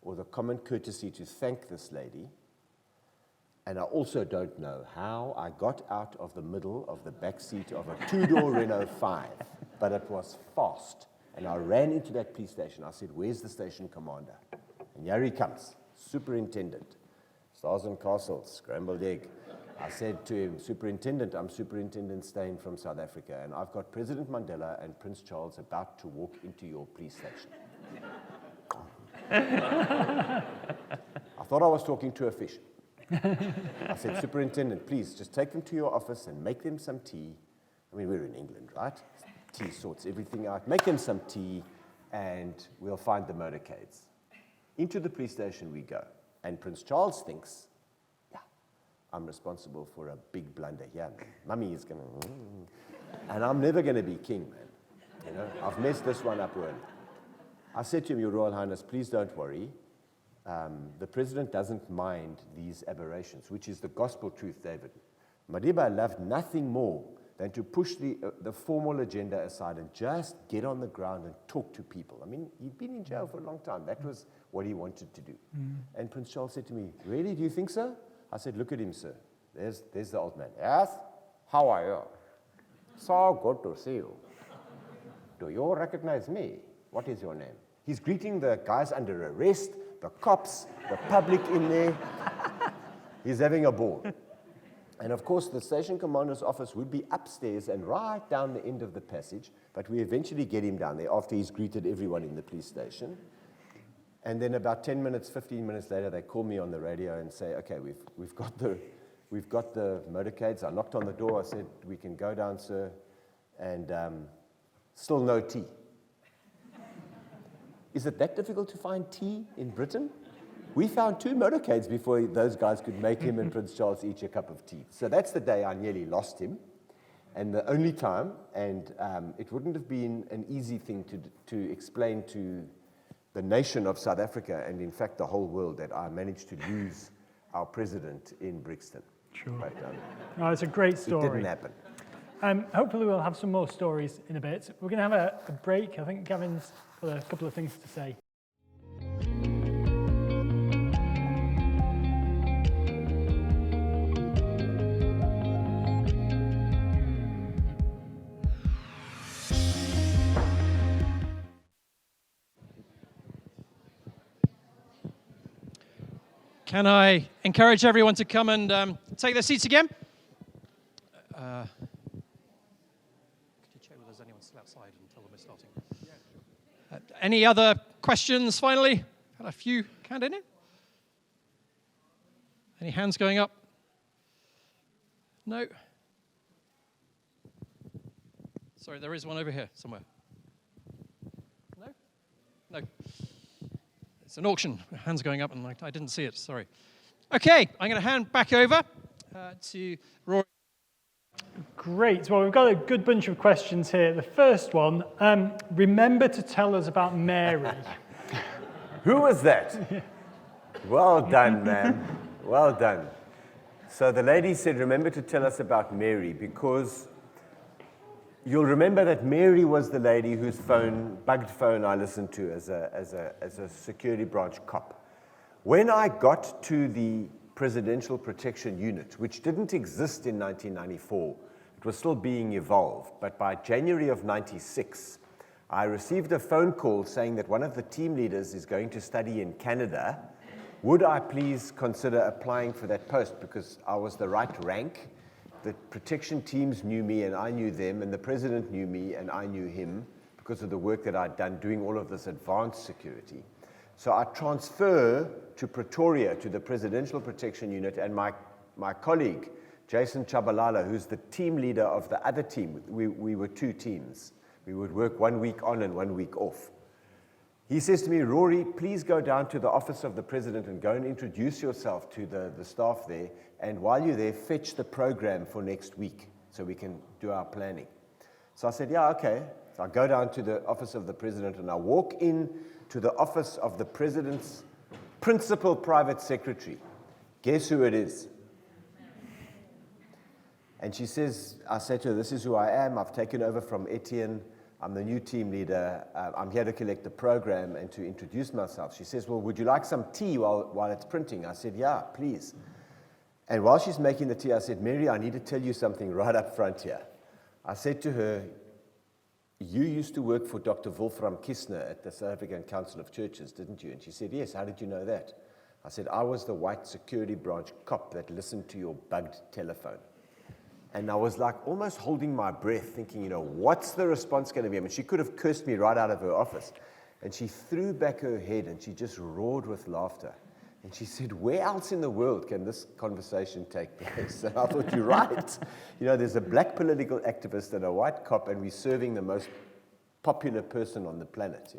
B: or the common courtesy to thank this lady, and I also don't know how I got out of the middle of the back seat of a 2-door Renault 5, but it was fast, and I ran into that police station. I said, where's the station commander? And here he comes, superintendent. Stars and Castles, scrambled egg. I said to him, Superintendent, I'm Superintendent Steyn from South Africa, and I've got President Mandela and Prince Charles about to walk into your police station. I thought I was talking to a fish. I said, Superintendent, please just take them to your office and make them some tea. I mean, we're in England, right? Tea sorts everything out. Make them some tea, and we'll find the motorcades. Into the police station we go. And Prince Charles thinks, yeah, I'm responsible for a big blunder here. Mummy is going to, and I'm never going to be king, man. You know, I've messed this one up early. I said to him, Your Royal Highness, please don't worry. The president doesn't mind these aberrations, which is the gospel truth, David. Madiba loved nothing more than to push the formal agenda aside and just get on the ground and talk to people. I mean, he'd been in jail for a long time. That was what he wanted to do. And Prince Charles said to me, really, do you think so? I said, look at him, sir. There's the old man. Yes? How are you? So good to see you. Do you recognize me? What is your name? He's greeting the guys under arrest, the cops, the public in there. He's having a ball. And of course, the station commander's office would be upstairs and right down the end of the passage, but we eventually get him down there after he's greeted everyone in the police station. And then about 10 minutes, 15 minutes later, they call me on the radio and say, okay, we've got the motorcades. I knocked on the door. I said, we can go down, sir. And still no tea. Is it that difficult to find tea in Britain? We found 2 motorcades before those guys could make him and Prince Charles each a cup of tea. So that's the day I nearly lost him, and the only time, and it wouldn't have been an easy thing to explain to the nation of South Africa, and in fact the whole world, that I managed to lose our president in Brixton.
C: Sure.
B: But,
C: no, it's a great story.
B: It didn't happen.
C: Hopefully we'll have some more stories in a bit. We're going to have a break. I think Gavin's got a couple of things to say.
A: Can I encourage everyone to come and take their seats again? Could you check whether there's anyone still outside until we're starting? Any other questions, finally? Had a few hand in it? Any hands going up? No? Sorry, there is one over here somewhere. No? No. It's an auction. Hands going up, and I didn't see it. Sorry. Okay, I'm going to hand back over to Rory.
C: Great. Well, we've got a good bunch of questions here. The first one, remember to tell us about Mary.
B: Who was that? Well done, man. Well done. So the lady said, remember to tell us about Mary, because you'll remember that Mary was the lady whose bugged phone I listened to as a security branch cop. When I got to the Presidential Protection Unit, which didn't exist in 1994, it was still being evolved, but by January of 96, I received a phone call saying that one of the team leaders is going to study in Canada. Would I please consider applying for that post, because I was the right rank, the protection teams knew me and I knew them, and the president knew me and I knew him because of the work that I'd done doing all of this advanced security. So I transfer to Pretoria, to the Presidential Protection Unit, and my colleague, Jason Chabalala, who's the team leader of the other team, we were 2 teams. We would work 1 week on and 1 week off. He says to me, Rory, please go down to the office of the president and go and introduce yourself to the staff there, and while you're there, fetch the program for next week so we can do our planning. So I said, yeah, okay. So I go down to the office of the president and I walk in to the office of the president's principal private secretary. Guess who it is? And she says, I say to her, this is who I am. I've taken over from Etienne. I'm the new team leader. I'm here to collect the program and to introduce myself. She says, well, would you like some tea while it's printing? I said, yeah, please. And while she's making the tea, I said, Mary, I need to tell you something right up front here. I said to her, you used to work for Dr. Wolfram Kistner at the South African Council of Churches, didn't you? And she said, yes. How did you know that? I said, I was the white security branch cop that listened to your bugged telephone. And I was like almost holding my breath, thinking, what's the response going to be? I mean, she could have cursed me right out of her office. And she threw back her head and she just roared with laughter. And she said, where else in the world can this conversation take place? And I thought, you're right. There's a black political activist and a white cop, and we're serving the most popular person on the planet,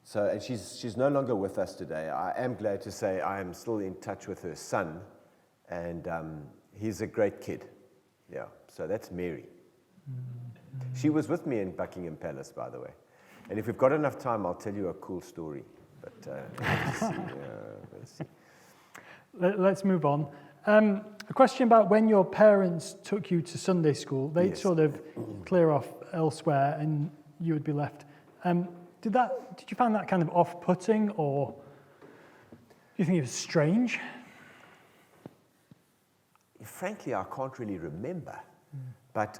B: So, and she's no longer with us today. I am glad to say I am still in touch with her son, and he's a great kid. Yeah, so that's Mary. She was with me in Buckingham Palace, by the way. And if we've got enough time, I'll tell you a cool story. But let's see.
C: Let's move on. A question about when your parents took you to Sunday school. They'd
B: Yes.
C: sort of clear off elsewhere and you would be left. Did you find that kind of off-putting, or do you think it was strange?
B: Frankly, I can't really remember. But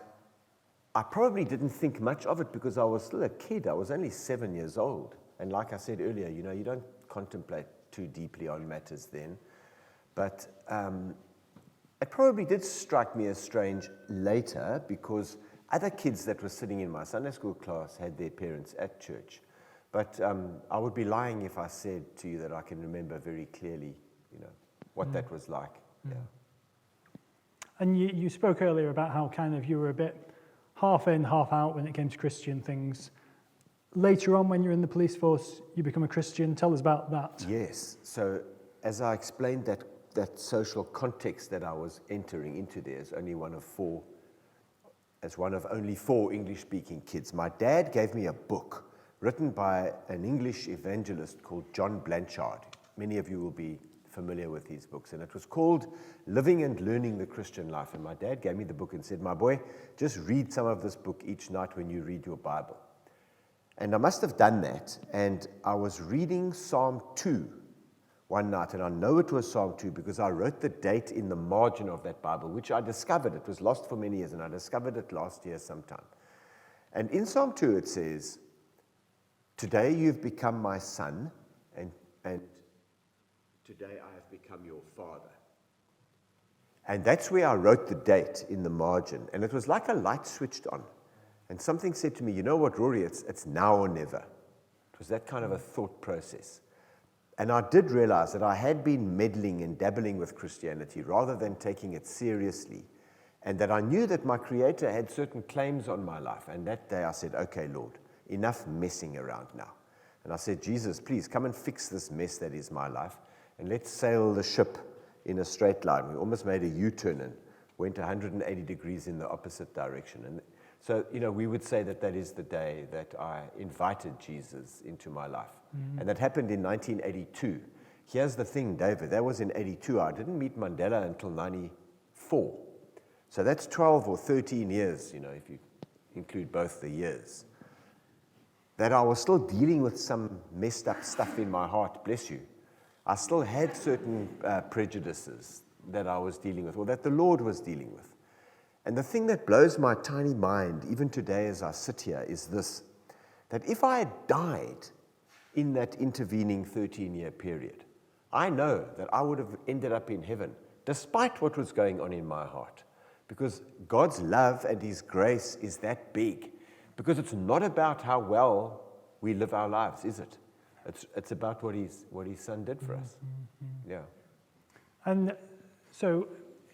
B: I probably didn't think much of it because I was still a kid. I was only 7 years old. And like I said earlier, you don't contemplate too deeply on matters then. But it probably did strike me as strange later because other kids that were sitting in my Sunday school class had their parents at church. But I would be lying if I said to you that I can remember very clearly, what that was like. Yeah.
C: And you spoke earlier about how kind of you were a bit half in, half out when it came to Christian things. Later on, when you're in the police force, you become a Christian. Tell us about that.
B: Yes. So as I explained that social context that I was entering into there as one of only 4 English-speaking kids, my dad gave me a book written by an English evangelist called John Blanchard. Many of you will be familiar with his books. And it was called Living and Learning the Christian Life. And my dad gave me the book and said, my boy, just read some of this book each night when you read your Bible. And I must have done that, and I was reading Psalm 2 one night, and I know it was Psalm 2 because I wrote the date in the margin of that Bible, which I discovered. It was lost for many years, and I discovered it last year sometime. And in Psalm 2 it says, today you've become my son, and today I have become your father. And that's where I wrote the date in the margin, and it was like a light switched on. And something said to me, you know what, Rory, it's now or never. It was that kind of a thought process. And I did realize that I had been meddling and dabbling with Christianity rather than taking it seriously. And that I knew that my Creator had certain claims on my life. And that day I said, okay, Lord, enough messing around now. And I said, Jesus, please come and fix this mess that is my life. And let's sail the ship in a straight line. We almost made a U-turn and went 180 degrees in the opposite direction. And so, we would say that is the day that I invited Jesus into my life. Mm-hmm. And that happened in 1982. Here's the thing, David, that was in 82. I didn't meet Mandela until 94. So that's 12 or 13 years, if you include both the years. That I was still dealing with some messed up stuff in my heart, bless you. I still had certain prejudices that I was dealing with, or that the Lord was dealing with. And the thing that blows my tiny mind, even today as I sit here, is this, that if I had died in that intervening 13-year period, I know that I would have ended up in heaven, despite what was going on in my heart, Because God's love and His grace is that big. Because it's not about how well we live our lives, is it? It's about what His Son did for us. Yeah.
C: And so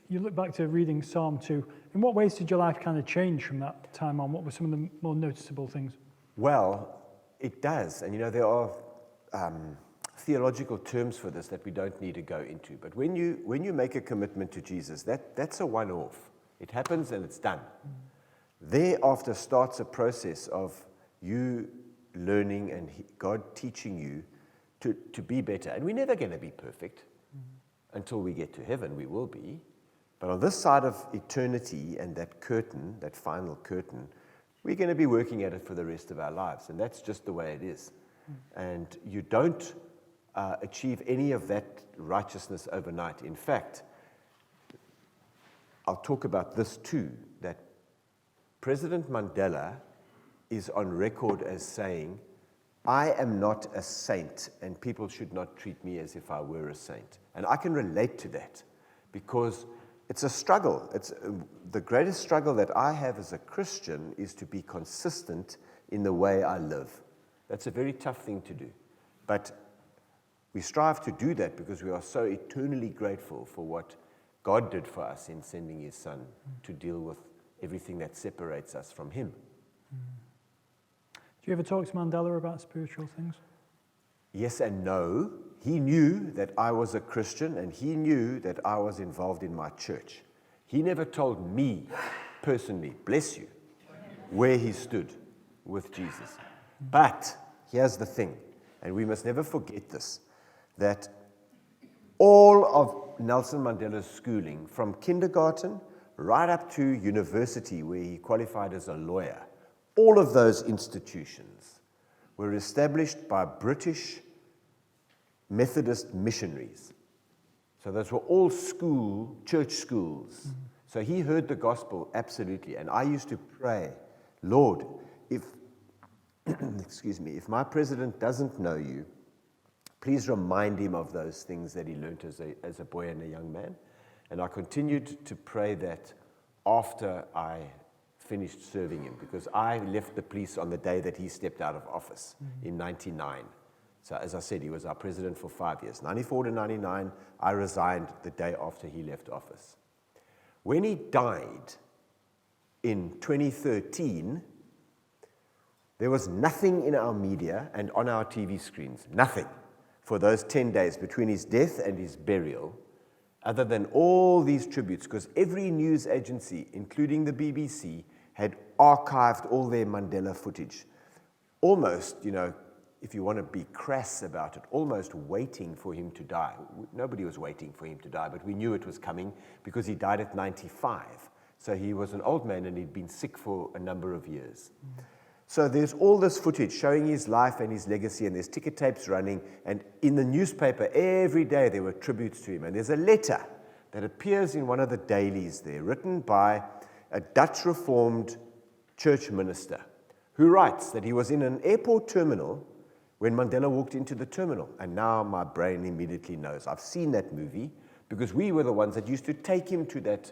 C: you look back to reading Psalm 2. In what ways did your life kind of change from that time on? What were some of the more noticeable things?
B: Well, it does. And there are theological terms for this that we don't need to go into. But when you make a commitment to Jesus, that's a one-off. It happens and it's done. Thereafter starts a process of you learning and God teaching you to be better. And we're never going to be perfect. Until we get to heaven, we will be. But on this side of eternity and that curtain, that final curtain, we're going to be working at it for the rest of our lives. And that's just the way it is. And you don't achieve any of that righteousness overnight. In fact, I'll talk about this too, that President Mandela is on record as saying, I am not a saint, and people should not treat me as if I were a saint. And I can relate to that, because it's a struggle. It's the greatest struggle that I have as a Christian is to be consistent in the way I live. That's a very tough thing to do. But we strive to do that because we are so eternally grateful for what God did for us in sending His Son to deal with everything that separates us from Him.
C: Do you ever talk to Mandela about spiritual things?
B: Yes and no. He knew that I was a Christian, and he knew that I was involved in my church. He never told me personally, bless you, where he stood with Jesus. But here's the thing, and we must never forget this, that all of Nelson Mandela's schooling, from kindergarten right up to university, where he qualified as a lawyer, all of those institutions were established by British Methodist missionaries. So those were all church schools. So he heard the gospel absolutely. And I used to pray, Lord, if my president doesn't know you, please remind him of those things that he learned as a boy and a young man. And I continued to pray that after I finished serving him, because I left the police on the day that he stepped out of office in 99. So as I said, he was our president for 5 years. 94 to 99, I resigned the day after he left office. When he died in 2013, there was nothing in our media and on our TV screens, nothing, for those 10 days between his death and his burial, other than all these tributes, because every news agency, including the BBC, had archived all their Mandela footage. Almost, if you want to be crass about it, almost waiting for him to die. Nobody was waiting for him to die, but we knew it was coming because he died at 95. So he was an old man and he'd been sick for a number of years. So there's all this footage showing his life and his legacy, and there's ticker tapes running, and in the newspaper every day there were tributes to him. And there's a letter that appears in one of the dailies there, written by a Dutch Reformed church minister, who writes that he was in an airport terminal when Mandela walked into the terminal. And now my brain immediately knows. I've seen that movie because we were the ones that used to take him to that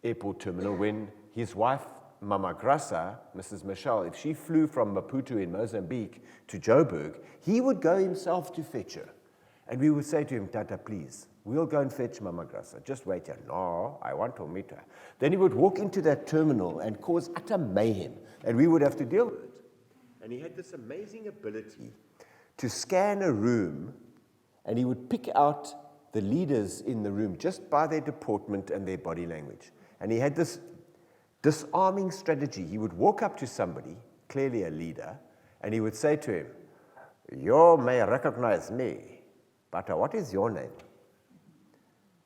B: airport terminal when his wife, Mama Grassa, Mrs. Michelle, if she flew from Maputo in Mozambique to Joburg, he would go himself to fetch her. And we would say to him, Tata, please, we'll go and fetch Mama Grassa. Just wait here. No, I want to meet her. Then he would walk into that terminal and cause utter mayhem, and we would have to deal with it. And he had this amazing ability to scan a room, and he would pick out the leaders in the room just by their deportment and their body language. And he had this disarming strategy. He would walk up to somebody, clearly a leader, and he would say to him, you may recognize me, but what is your name?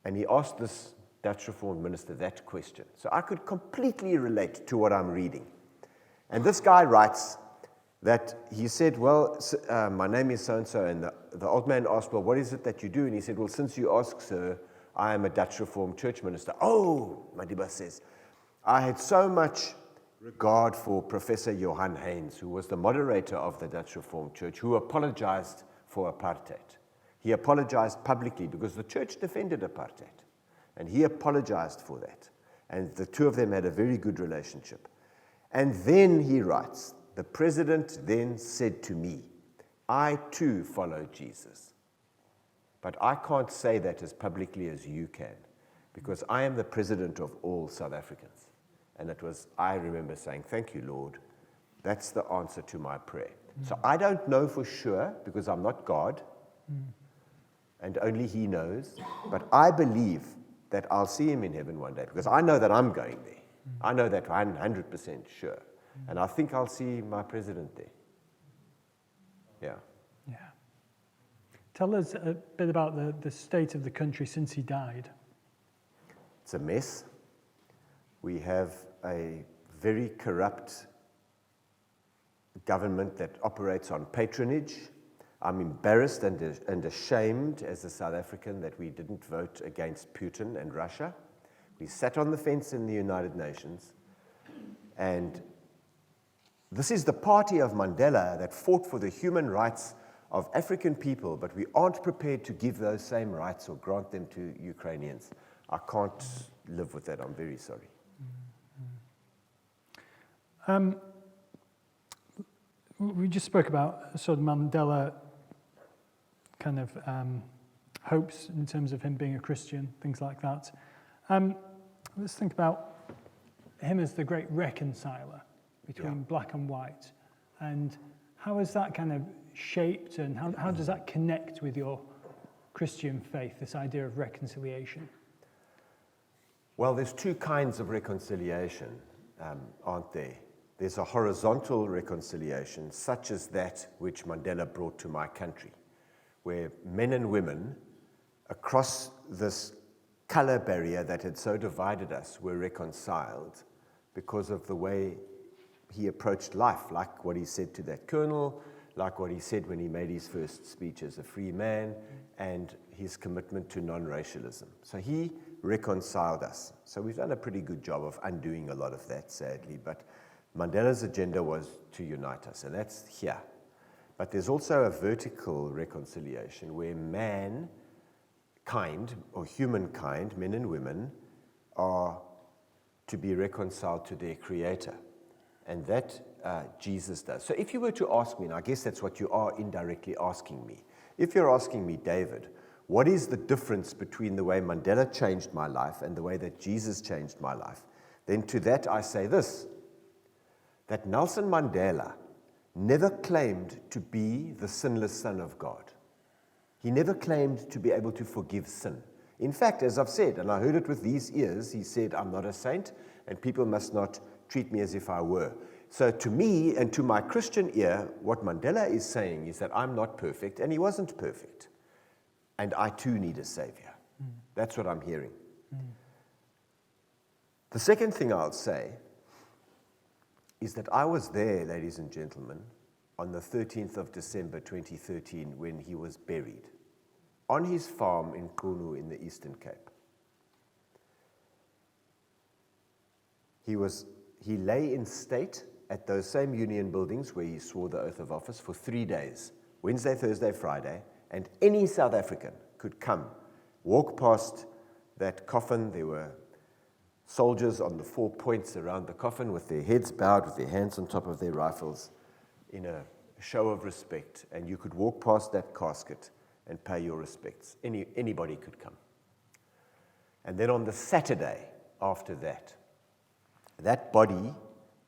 B: And he asked this Dutch Reformed minister that question. So I could completely relate to what I'm reading. And this guy writes that he said, well, my name is so-and-so, and the old man asked, well, what is it that you do? And he said, well, since you ask, sir, I am a Dutch Reformed church minister. Oh, Madiba says, I had so much regard for Professor Johan Haynes, who was the moderator of the Dutch Reformed Church, who apologized for apartheid. He apologized publicly because the church defended apartheid, and he apologized for that. And the two of them had a very good relationship. And then he writes, the president then said to me, I too follow Jesus. But I can't say that as publicly as you can, because I am the president of all South Africans. And I remember saying, thank you, Lord. That's the answer to my prayer. So I don't know for sure, because I'm not God, and only he knows. But I believe that I'll see him in heaven one day, because I know that I'm going there. I know that I'm 100% sure. And I think I'll see my president there. Yeah.
C: Yeah. Tell us a bit about the state of the country since he died.
B: It's a mess. We have a very corrupt government that operates on patronage. I'm embarrassed and ashamed as a South African that we didn't vote against Putin and Russia. We sat on the fence in the United Nations, and this is the party of Mandela that fought for the human rights of African people, but we aren't prepared to give those same rights or grant them to Ukrainians. I can't live with that. I'm very sorry.
C: We just spoke about sort of Mandela kind of hopes in terms of him being a Christian, things like that. Let's think about him as the great reconciler between black and white. And how is that kind of shaped, and how does that connect with your Christian faith, this idea of reconciliation?
B: Well, there's two kinds of reconciliation, aren't there? There's a horizontal reconciliation, such as that which Mandela brought to my country, where men and women across this color barrier that had so divided us were reconciled because of the way he approached life, like what he said to that colonel, like what he said when he made his first speech as a free man, and his commitment to non-racialism. So he reconciled us. So we've done a pretty good job of undoing a lot of that, sadly, but Mandela's agenda was to unite us, and that's here. But there's also a vertical reconciliation where mankind, or humankind, men and women, are to be reconciled to their Creator. And that Jesus does. So if you were to ask me, and I guess that's what you are indirectly asking me, if you're asking me, David, what is the difference between the way Mandela changed my life and the way that Jesus changed my life, then to that I say this, that Nelson Mandela never claimed to be the sinless Son of God. He never claimed to be able to forgive sin. In fact, as I've said, and I heard it with these ears, he said, I'm not a saint, and people must not treat me as if I were. So to me, and to my Christian ear, what Mandela is saying is that I'm not perfect, and he wasn't perfect. And I too need a savior. That's what I'm hearing. The second thing I'll say is that I was there, ladies and gentlemen, on the 13th of December 2013 when he was buried on his farm in Qunu in the Eastern Cape. He lay in state at those same union buildings where he swore the oath of office for 3 days, Wednesday, Thursday, Friday, and any South African could come, walk past that coffin. There were soldiers on the 4 points around the coffin with their heads bowed, with their hands on top of their rifles in a show of respect. And you could walk past that casket and pay your respects. Anybody could come. And then on the Saturday after that, that body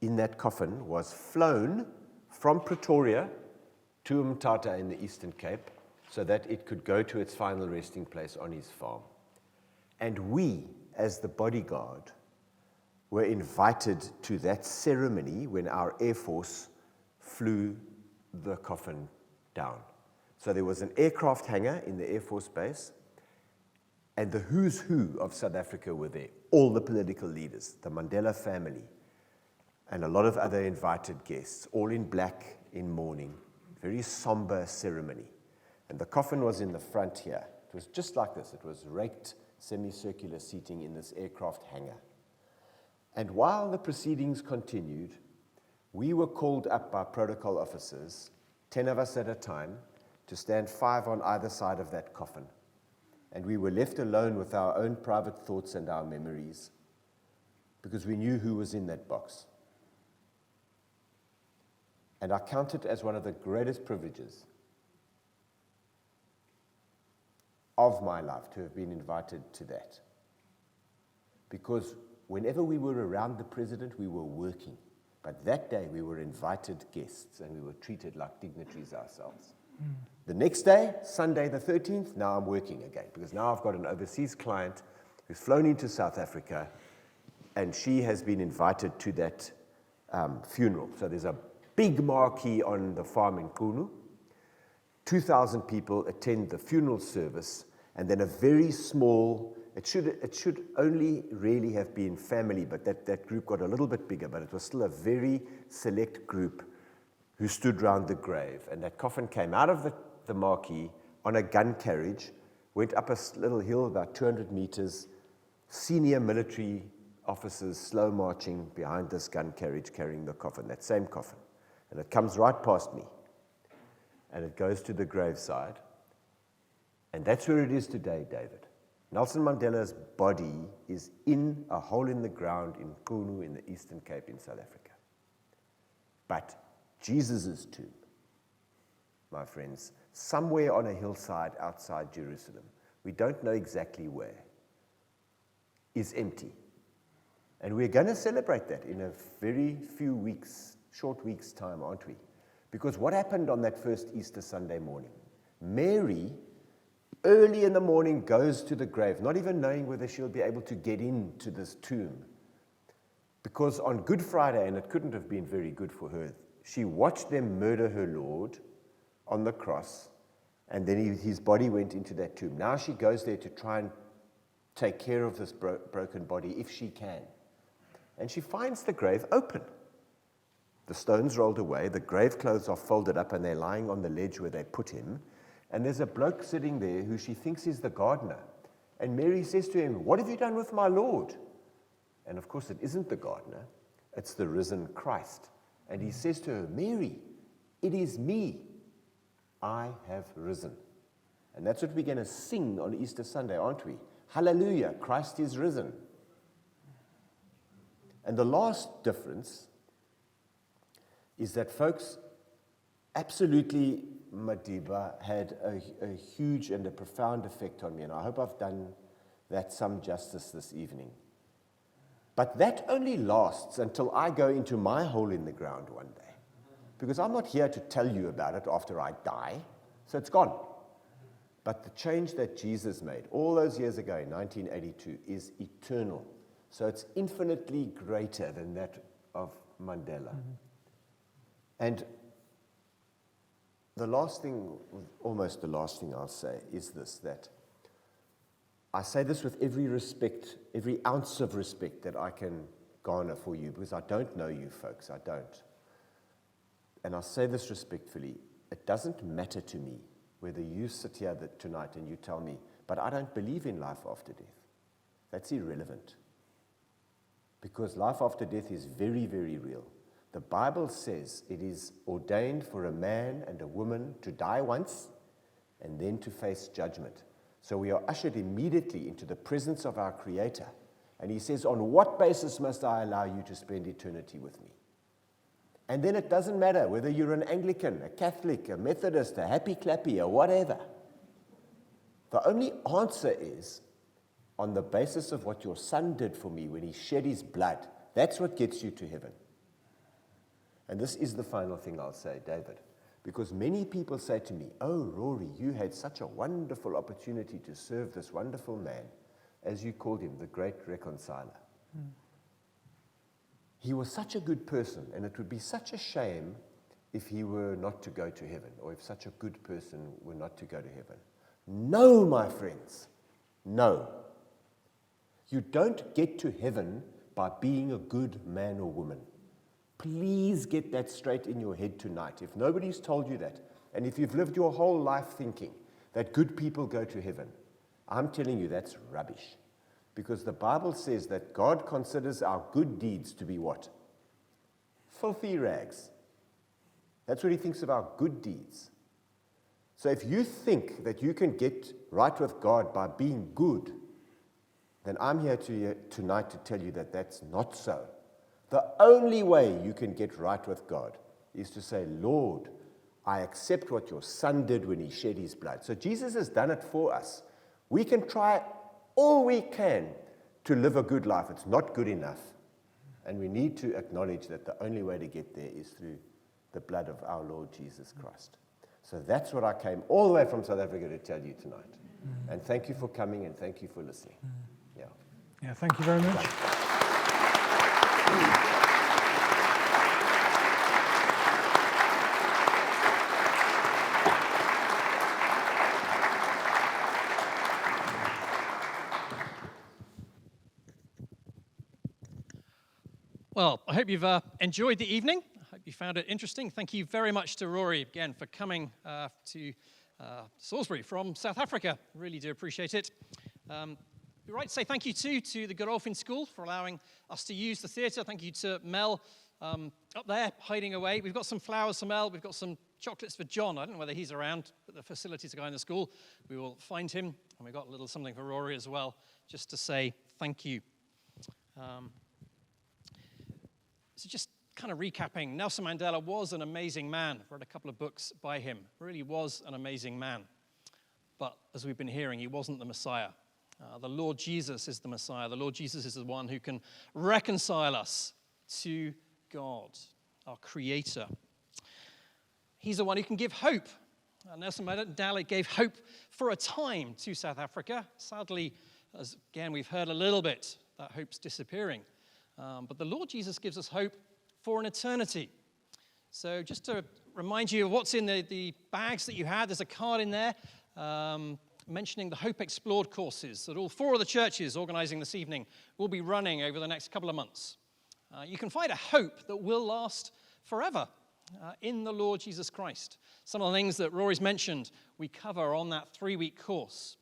B: in that coffin was flown from Pretoria to Mthatha in the Eastern Cape so that it could go to its final resting place on his farm. And we, as the bodyguard, were invited to that ceremony when our Air Force flew the coffin down. So there was an aircraft hangar in the Air Force base, and the who's who of South Africa were there. All the political leaders, the Mandela family, and a lot of other invited guests, all in black, in mourning. Very somber ceremony. And the coffin was in the front here. It was just like this. It was raked, semicircular seating in this aircraft hangar. And while the proceedings continued, we were called up by protocol officers, 10 of us at a time, to stand 5 on either side of that coffin. And we were left alone with our own private thoughts and our memories. because we knew who was in that box. And I count it as one of the greatest privileges of my life to have been invited to that. Because whenever we were around the president, we were working. But that day, we were invited guests, and we were treated like dignitaries ourselves. The next day, Sunday the 13th, now I'm working again, because now I've got an overseas client who's flown into South Africa, and she has been invited to that funeral. So there's a big marquee on the farm in Kunu. 2,000 people attend the funeral service, and then a very small, it should only really have been family, but that group got a little bit bigger, but it was still a very select group who stood round the grave. And that coffin came out of the marquee on a gun carriage, went up a little hill about 200 meters, senior military officers slow marching behind this gun carriage carrying the coffin, that same coffin. And it comes right past me. And it goes to the graveside. And that's where it is today, David. Nelson Mandela's body is in a hole in the ground in Kunu in the Eastern Cape in South Africa. But Jesus' tomb, my friends, somewhere on a hillside outside Jerusalem, we don't know exactly where, is empty. And we're going to celebrate that in a very few weeks, short weeks' time, aren't we? Because what happened on that first Easter Sunday morning? Mary, early in the morning, goes to the grave, not even knowing whether she'll be able to get into this tomb. Because on Good Friday, and it couldn't have been very good for her, she watched them murder her Lord on the cross, and then his body went into that tomb. Now she goes there to try and take care of this broken body if she can. And she finds the grave open. The stones rolled away, the grave clothes are folded up, and they're lying on the ledge where they put him. And there's a bloke sitting there who she thinks is the gardener. And Mary says to him, "What have you done with my Lord?" And of course, it isn't the gardener, it's the risen Christ. And he says to her, "Mary, it is me. I have risen." And that's what we're going to sing on Easter Sunday, aren't we? Hallelujah, Christ is risen. And the last difference is that, folks, absolutely, Madiba had a huge and a profound effect on me, and I hope I've done that some justice this evening. But that only lasts until I go into my hole in the ground one day, because I'm not here to tell you about it after I die, so it's gone. But the change that Jesus made all those years ago in 1982 is eternal, so it's infinitely greater than that of Mandela. And the last thing, almost the last thing I'll say is this, that I say this with every respect, every ounce of respect that I can garner for you, because I don't know you folks, I don't. And I say this respectfully, it doesn't matter to me whether you sit here tonight and you tell me, "But I don't believe in life after death." That's irrelevant. Because life after death is very, very real. The Bible says it is ordained for a man and a woman to die once and then to face judgment. So we are ushered immediately into the presence of our Creator. And He says, "On what basis must I allow you to spend eternity with me?" And then it doesn't matter whether you're an Anglican, a Catholic, a Methodist, a Happy Clappy, or whatever. The only answer is on the basis of what your Son did for me when He shed His blood. That's what gets you to heaven. And this is the final thing I'll say, David, because many people say to me, "Oh, Rory, you had such a wonderful opportunity to serve this wonderful man," as you called him, the great reconciler. He was such a good person, and it would be such a shame if he were not to go to heaven, or if such a good person were not to go to heaven. No, my friends, no. You don't get to heaven by being a good man or woman. Please get that straight in your head tonight. If nobody's told you that, and if you've lived your whole life thinking that good people go to heaven, I'm telling you that's rubbish. Because the Bible says that God considers our good deeds to be what? Filthy rags. That's what He thinks of our good deeds. So if you think that you can get right with God by being good, then I'm here tonight to tell you that that's not so. The only way you can get right with God is to say, Lord, I accept what your Son did when he shed his blood. So Jesus has done it for us. We can try all we can to live a good life. It's not good enough. And we need to acknowledge that the only way to get there is through the blood of our Lord Jesus Christ. So that's what I came all the way from South Africa to tell you tonight. And thank you for coming and thank you for listening.
C: Yeah, thank you very much.
A: Well, I hope you've enjoyed the evening. I hope you found it interesting. Thank you very much to Rory again for coming to Salisbury from South Africa. Really do appreciate it. You're right to say thank you to the Godolphin School for allowing us to use the theatre. Thank you to Mel up there hiding away. We've got some flowers for Mel. We've got some chocolates for John. I don't know whether he's around, but the facilities guy in the school. We will find him. And we've got a little something for Rory as well, just to say thank you. So just kind of recapping, Nelson Mandela was an amazing man. I've read a couple of books by him. Really was an amazing man. But as we've been hearing, he wasn't the Messiah. The Lord Jesus is the Messiah. The Lord Jesus is the one who can reconcile us to God, our Creator. He's the one who can give hope. Nelson Mandela gave hope for a time to South Africa. Sadly, as again we've heard a little bit, that hope's disappearing. But the Lord Jesus gives us hope for an eternity. So just to remind you of what's in the bags that you had, there's a card in there mentioning the Hope Explored courses that all 4 of the churches organizing this evening will be running over the next couple of months. You can find a hope that will last forever in the Lord Jesus Christ. Some of the things that Rory's mentioned we cover on that 3-week course.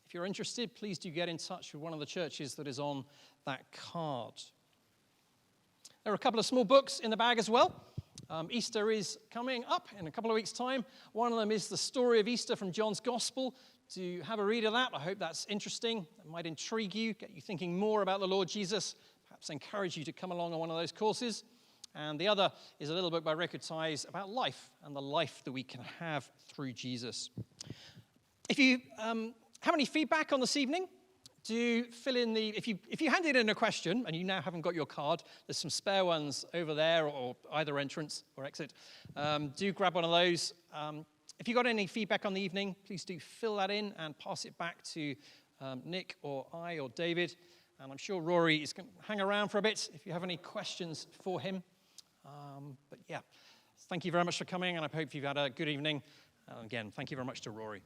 A: If you're interested, please do get in touch with one of the churches that is on that card. There are a couple of small books in the bag as well. Easter is coming up in a couple of weeks' time. One of them is the story of Easter from John's Gospel. To have a read of that, I hope that's interesting. It might intrigue you, get you thinking more about the Lord Jesus, perhaps encourage you to come along on one of those courses. And the other is a little book by Rick Ties about life and the life that we can have through Jesus. If you have any feedback on this evening, do fill in if you handed in a question and you now haven't got your card, there's some spare ones over there or either entrance or exit. Do grab one of those. If you got any feedback on the evening, please do fill that in and pass it back to Nick or I or David. And I'm sure Rory is going to hang around for a bit if you have any questions for him. But yeah, thank you very much for coming, and I hope you've had a good evening. And again, thank you very much to Rory.